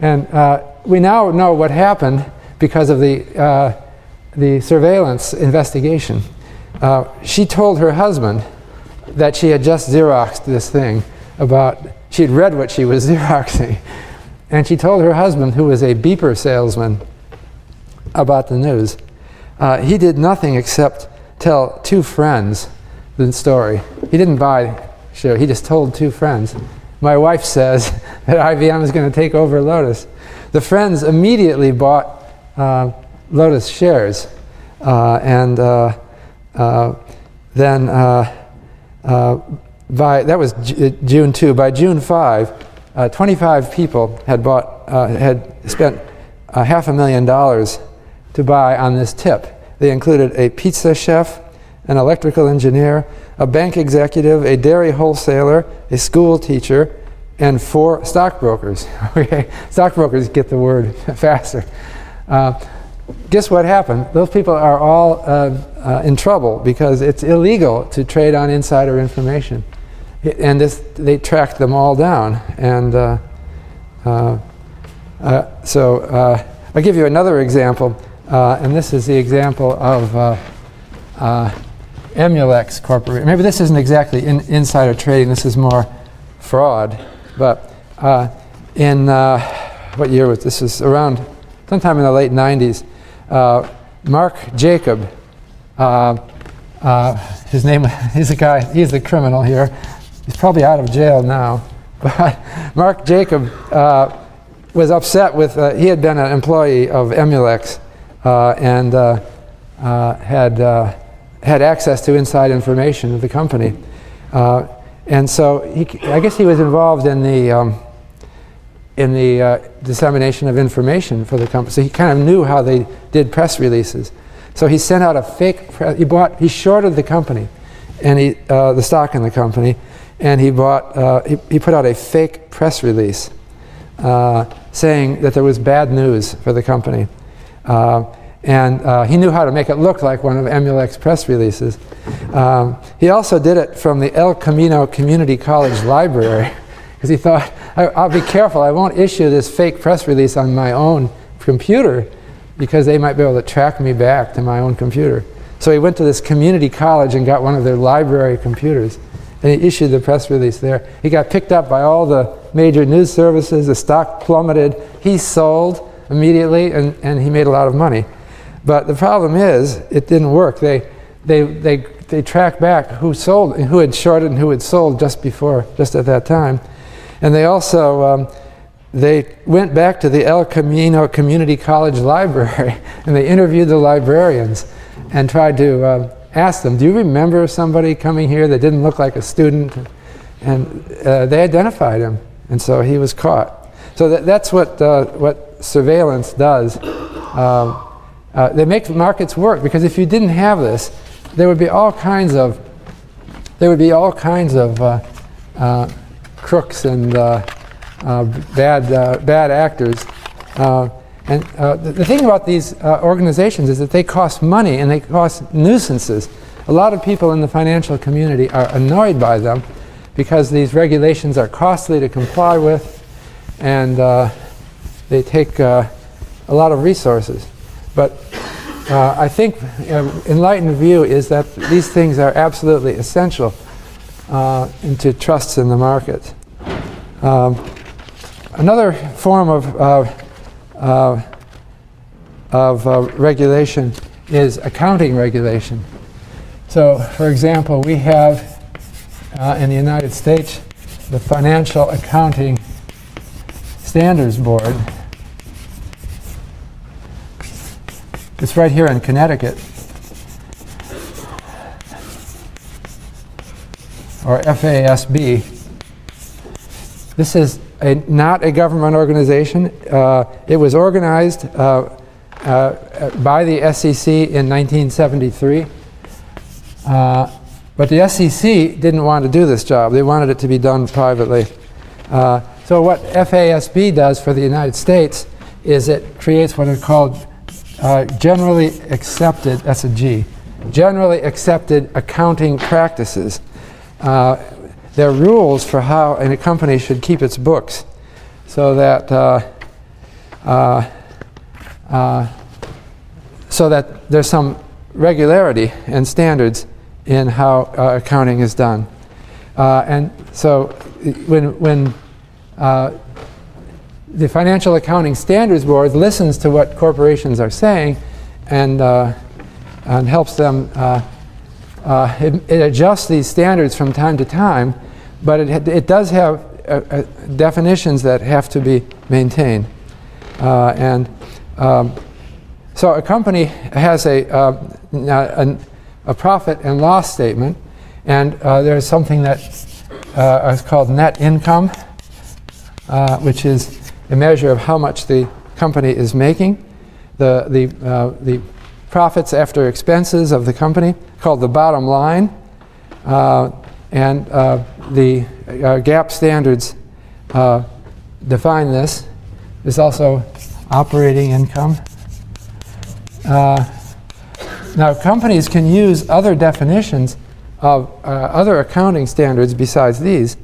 And we now know what happened because of the surveillance investigation. She told her husband that she had just Xeroxed this thing about, she'd read what she was Xeroxing. And she told her husband, who was a beeper salesman, about the news. He did nothing except tell two friends the story. He didn't buy share, he just told two friends. My wife says that IBM is going to take over Lotus. The friends immediately bought Lotus shares. Then that was June 2. By June 5, 25 people had spent $500,000 to buy on this tip. They included a pizza chef, an electrical engineer, a bank executive, a dairy wholesaler, a school teacher, and 4 stockbrokers. Okay, stockbrokers get the word faster. Guess what happened? Those people are all in trouble because it's illegal to trade on insider information. And they tracked them all down. And so I'll give you another example. And this is the example of Emulex Corporation. Maybe this isn't exactly insider trading. This is more fraud. But in what year was this? Is around sometime in the late 90s. Mark Jacob, his name, he's the criminal here. He's probably out of jail now. But Mark Jacob was upset with, he had been an employee of Emulex and had access to inside information of the company. And so I guess he was involved in the dissemination of information for the company. So he kind of knew how they did press releases. So he sent out a fake he shorted the company, and the stock in the company, and he put out a fake press release saying that there was bad news for the company. And he knew how to make it look like one of Emulex press releases. He also did it from the El Camino Community College Library, because he thought, I'll be careful, I won't issue this fake press release on my own computer because they might be able to track me back to my own computer. So he went to this community college and got one of their library computers, and he issued the press release there. He got picked up by all the major news services, the stock plummeted, he sold immediately, and he made a lot of money. But the problem is, it didn't work. They tracked back who sold, and who had shorted and who had sold just at that time. And they also, they went back to the El Camino Community College Library, and they interviewed the librarians and tried to ask them, do you remember somebody coming here that didn't look like a student? And they identified him, and so he was caught. So that's what surveillance does. They make markets work, because if you didn't have this, there would be all kinds of crooks and bad actors. The thing about these organizations is that they cost money and they cost nuisances. A lot of people in the financial community are annoyed by them because these regulations are costly to comply with, and they take a lot of resources. But I think enlightened view is that these things are absolutely essential into trusts in the market. Another form of regulation is accounting regulation. So, for example, we have in the United States the Financial Accounting Standards Board. It's right here in Connecticut, or FASB. This is not a government organization. It was organized by the SEC in 1973. But the SEC didn't want to do this job. They wanted it to be done privately. So what FASB does for the United States is it creates what are called generally accepted, that's a G, generally accepted accounting practices. There are rules for how a company should keep its books so that there's some regularity and standards in how accounting is done. And so when the Financial Accounting Standards Board listens to what corporations are saying and helps them, it adjusts these standards from time to time, but it does have definitions that have to be maintained. So a company has a profit and loss statement, and there's something that is called net income, which is a measure of how much the company is making. The profits after expenses of the company, called the bottom line, and the GAAP standards define this. There's also operating income. Now, companies can use other definitions of other accounting standards besides these.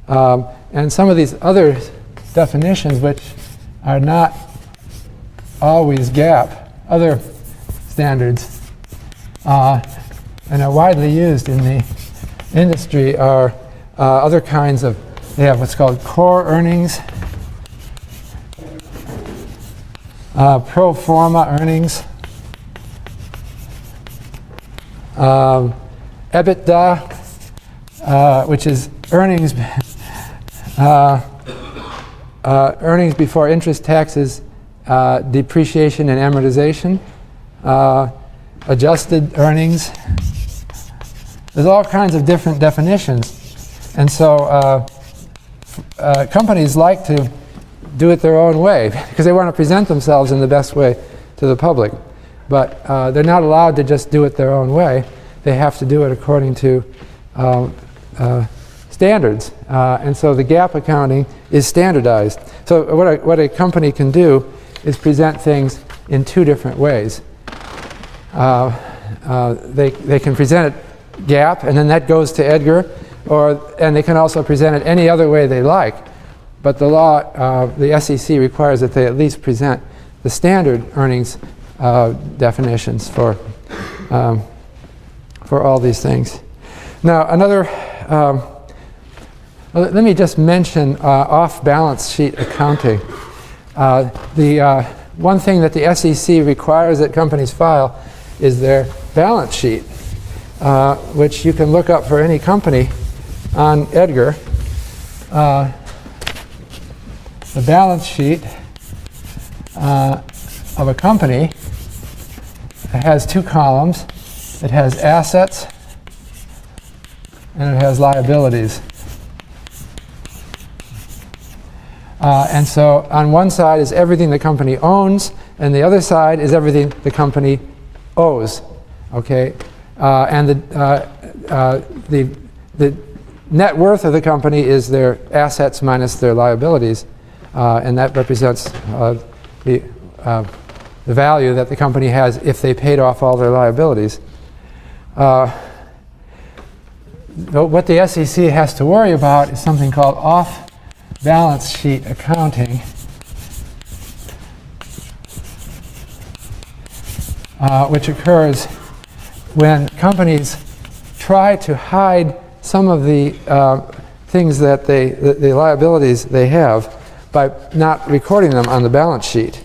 And some of these other definitions, which are not always GAAP, other standards, and are widely used in the industry, are other kinds of, they have what's called core earnings, pro forma earnings, EBITDA, which is earnings earnings before interest, taxes, depreciation and amortization, adjusted earnings. There's all kinds of different definitions, and so companies like to do it their own way because they want to present themselves in the best way to the public. But they're not allowed to just do it their own way. They have to do it according to standards. And so the GAAP accounting is standardized. So what a company can do is present things in two different ways. They can present it GAAP, and then that goes to Edgar, and they can also present it any other way they like. But the law, the SEC requires that they at least present the standard earnings definitions for all these things. Now, another, let me just mention off-balance sheet accounting. The one thing that the SEC requires that companies file is their balance sheet, which you can look up for any company on Edgar. The balance sheet of a company has two columns. It has assets and it has liabilities. And so on one side is everything the company owns, and the other side is everything the company owes. Okay, and the net worth of the company is their assets minus their liabilities, and that represents the value that the company has if they paid off all their liabilities. What the SEC has to worry about is something called off-balance sheet accounting. which occurs when companies try to hide some of the things that the liabilities they have by not recording them on the balance sheet.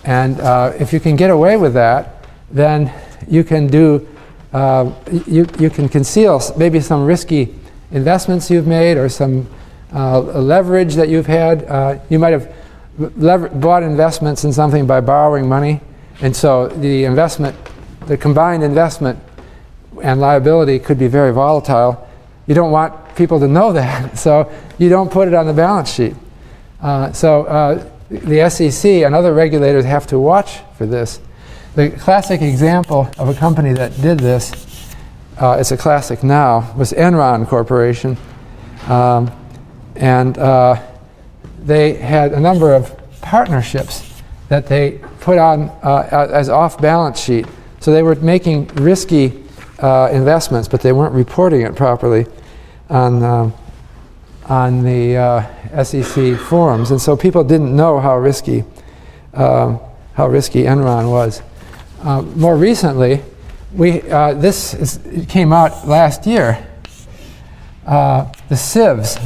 If you can get away with that, then you can do you can conceal maybe some risky investments you've made or some leverage that you've had. You might have bought investments in something by borrowing money, and so the combined investment and liability could be very volatile. You don't want people to know that, so you don't put it on the balance sheet. The SEC and other regulators have to watch for this. The classic example of a company that did this, it's a classic now, was Enron Corporation. They had a number of partnerships that they put on as off-balance sheet. So they were making risky investments, but they weren't reporting it properly on the SEC forums, and so people didn't know how risky Enron was. More recently, this came out last year. The SIVs,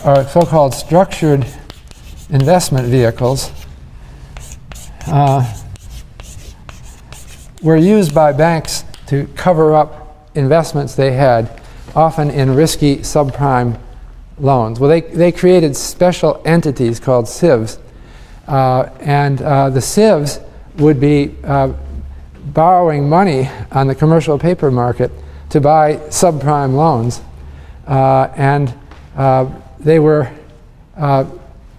or so-called structured investment vehicles, were used by banks to cover up investments they had, often in risky subprime loans. Well, they created special entities called SIVs, and the SIVs would be borrowing money on the commercial paper market to buy subprime loans, and they were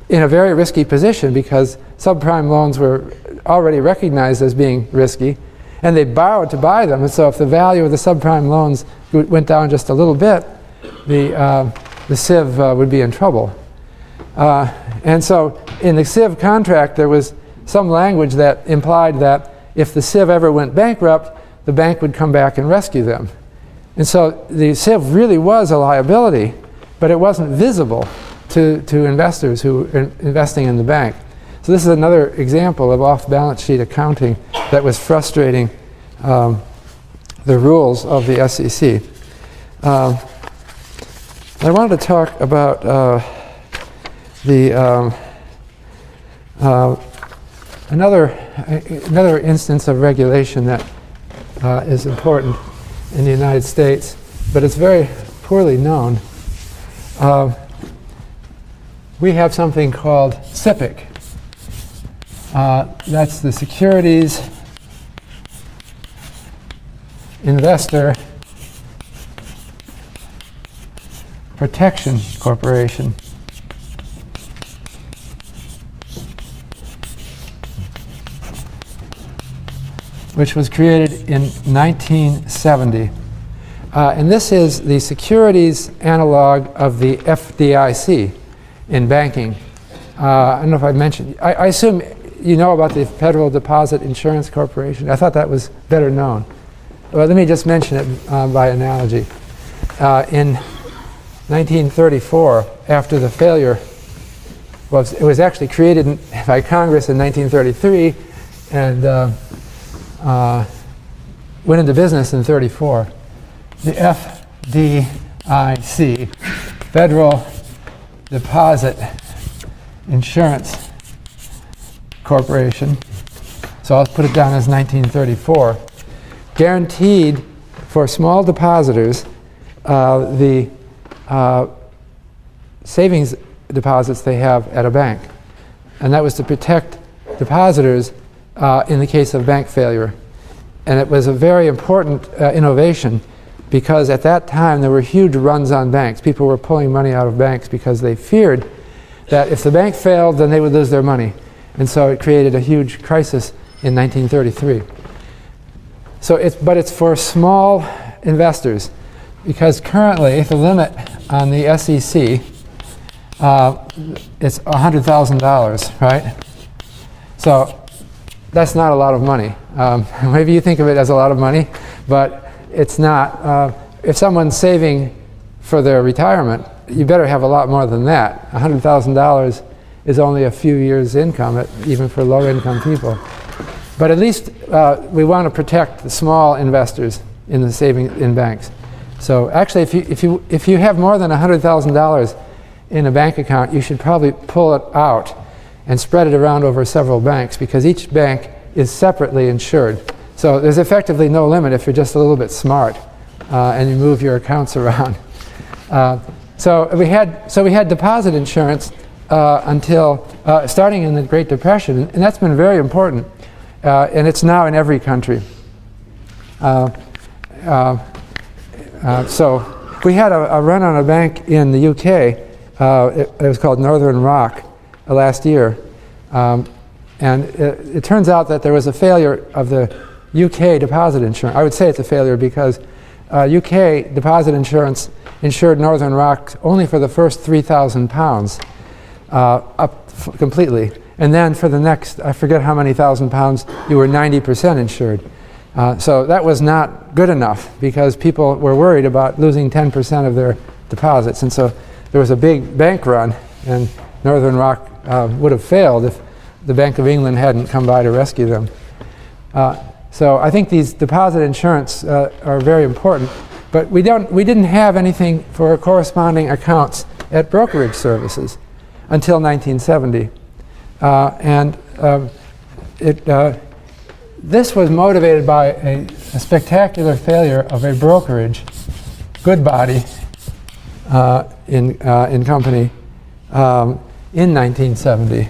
in a very risky position because subprime loans were already recognized as being risky, and they borrowed to buy them. And so if the value of the subprime loans went down just a little bit, the SIV would be in trouble. And so in the SIV contract, there was some language that implied that if the SIV ever went bankrupt, the bank would come back and rescue them. And so the SIV really was a liability, but it wasn't visible to investors who were investing in the bank. So this is another example of off-balance sheet accounting that was frustrating the rules of the SEC. I wanted to talk about another instance of regulation that is important in the United States, but it's very poorly known. We have something called SIPC. That's the Securities Investor Protection Corporation. Which was created in 1970. And this is the securities analog of the FDIC in banking. I don't know if I mentioned, I assume you know about the Federal Deposit Insurance Corporation. I thought that was better known. Well, let me just mention it by analogy. In 1934, after the failure, it was actually created by Congress in 1933 and went into business in 1934. The FDIC, Federal Deposit Insurance Corporation, so I'll put it down as 1934, guaranteed for small depositors the savings deposits they have at a bank. And that was to protect depositors in the case of bank failure. And it was a very important innovation because at that time there were huge runs on banks. People were pulling money out of banks because they feared that if the bank failed, then they would lose their money. And so it created a huge crisis in 1933. But it's for small investors because currently the limit on the SEC it's $100,000, right? So that's not a lot of money. Maybe you think of it as a lot of money, but it's not. If someone's saving for their retirement, you better have a lot more than that. $100,000 is only a few years' income, even for low-income people. But at least we want to protect the small investors in the saving in banks. So actually, if you have more than $100,000 in a bank account, you should probably pull it out and spread it around over several banks, because each bank is separately insured. So there's effectively no limit if you're just a little bit smart and you move your accounts around. So we had deposit insurance until starting in the Great Depression, and that's been very important, and it's now in every country. So we had a run on a bank in the UK. It was called Northern Rock last year, and it turns out that there was a failure of the UK deposit insurance. I would say it's a failure because UK deposit insurance insured Northern Rock only for the first £3,000 up completely, and then for the next, I forget how many thousand pounds, you were 90% insured. So that was not good enough, because people were worried about losing 10% of their deposits, and so there was a big bank run, and Northern Rock would have failed if the Bank of England hadn't come by to rescue them. So I think these deposit insurance are very important, but we didn't have anything for corresponding accounts at brokerage services until 1970, this was motivated by a spectacular failure of a brokerage, Goodbody in company, in 1970.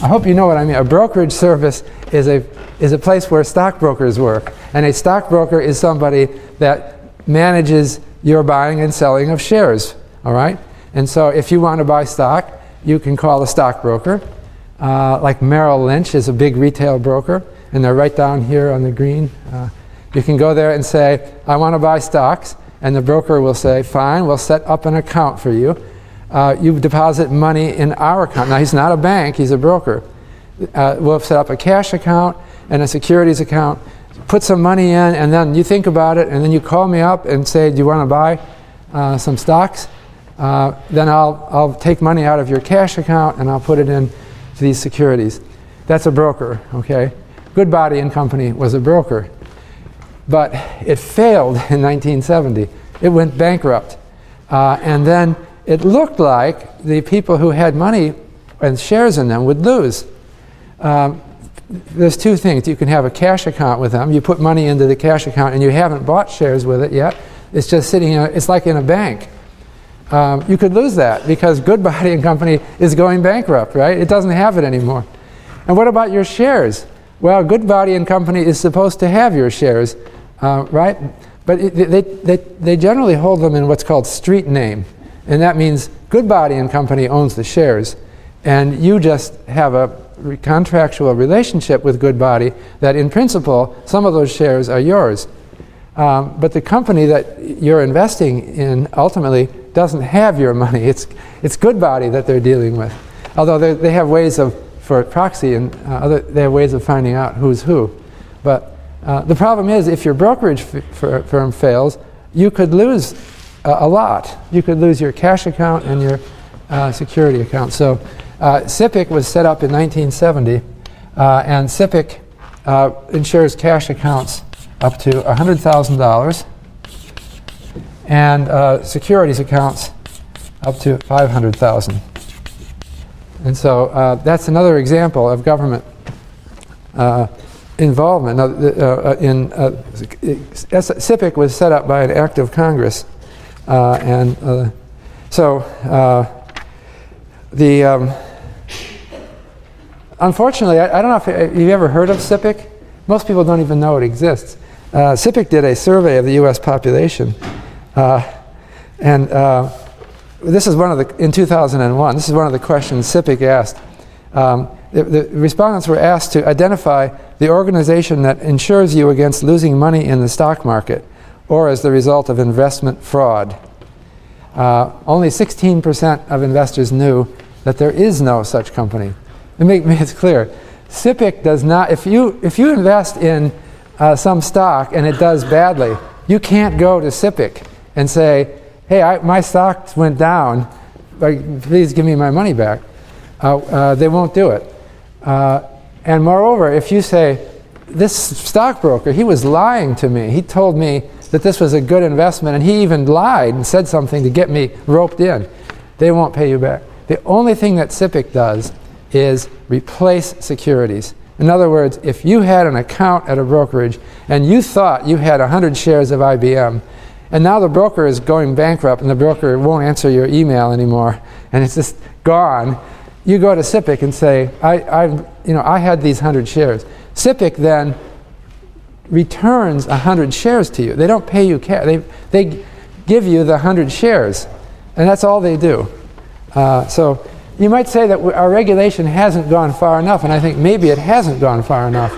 I hope you know what I mean. A brokerage service is a place where stockbrokers work, and a stockbroker is somebody that manages your buying and selling of shares. All right, and so if you want to buy stock, you can call a stockbroker. Like Merrill Lynch is a big retail broker, and they're right down here on the green. You can go there and say, I want to buy stocks, and the broker will say, fine, we'll set up an account for you. You deposit money in our account. Now, he's not a bank, he's a broker. We'll set up a cash account and a securities account, put some money in, and then you think about it, and then you call me up and say, do you want to buy some stocks? Then I'll take money out of your cash account and I'll put it in to these securities. That's a broker, okay? Goodbody and Company was a broker. But it failed in 1970. It went bankrupt. And then it looked like the people who had money and shares in them would lose. There's two things. You can have a cash account with them. You put money into the cash account and you haven't bought shares with it yet. It's just sitting in it's like in a bank. You could lose that because Goodbody and Company is going bankrupt, right? It doesn't have it anymore. And what about your shares? Well, Goodbody and Company is supposed to have your shares, right? But they generally hold them in what's called street name. And that means Goodbody and Company owns the shares. And you just have a contractual relationship with Goodbody that in principle, some of those shares are yours. But the company that you're investing in ultimately doesn't have your money. It's Goodbody that they're dealing with. Although they have ways for proxy and they have ways of finding out who's who. But the problem is if your brokerage firm fails, you could lose a lot. You could lose your cash account and your security account. So SIPC was set up in 1970, and SIPC insures cash accounts up to $100,000 and securities accounts up to $500,000. And so that's another example of government involvement. SIPC was set up by an act of Congress, unfortunately, I don't know if you've ever heard of SIPC. Most people don't even know it exists. SIPC did a survey of the U.S. population, this is in 2001, this is one of the questions SIPC asked. The respondents were asked to identify the organization that insures you against losing money in the stock market or as the result of investment fraud. Only 16% of investors knew that there is no such company. Let me make it clear. SIPC does not, if you invest in some stock and it does badly, you can't go to SIPC and say, hey, my stocks went down, please give me my money back. they won't do it. And moreover, if you say, this stockbroker, he was lying to me. He told me that this was a good investment, and he even lied and said something to get me roped in. They won't pay you back. The only thing that SIPC does is replace securities. In other words, if you had an account at a brokerage and you thought you had 100 shares of IBM, and now the broker is going bankrupt and the broker won't answer your email anymore, and it's just gone, you go to SIPC and say, I had these 100 shares. SIPC then returns 100 shares to you. They don't pay you cash. They give you the 100 shares, and that's all they do. So you might say that our regulation hasn't gone far enough, and I think maybe it hasn't gone far enough.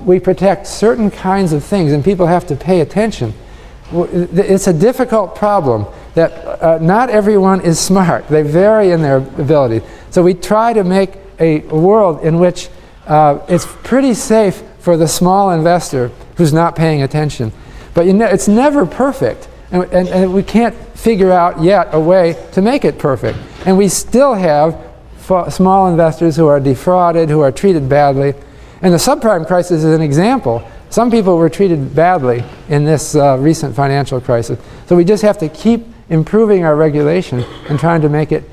We protect certain kinds of things, and people have to pay attention. It's a difficult problem that not everyone is smart. They vary in their ability. So we try to make a world in which it's pretty safe for the small investor who's not paying attention. But it's never perfect. And we can't figure out yet a way to make it perfect. And we still have small investors who are defrauded, who are treated badly. And the subprime crisis is an example. Some people were treated badly in this recent financial crisis. So we just have to keep improving our regulation and trying to make it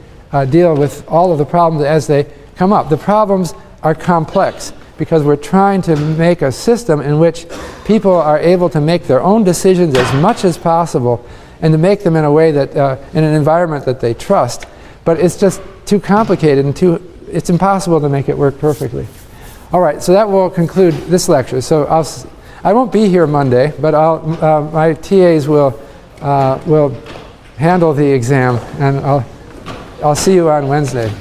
deal with all of the problems as they come up. The problems are complex because we're trying to make a system in which people are able to make their own decisions as much as possible and to make them in a way that, in an environment that they trust. But it's just too complicated and it's impossible to make it work perfectly. All right, so that will conclude this lecture. So I won't be here Monday, but my TAs will handle the exam, and I'll see you on Wednesday.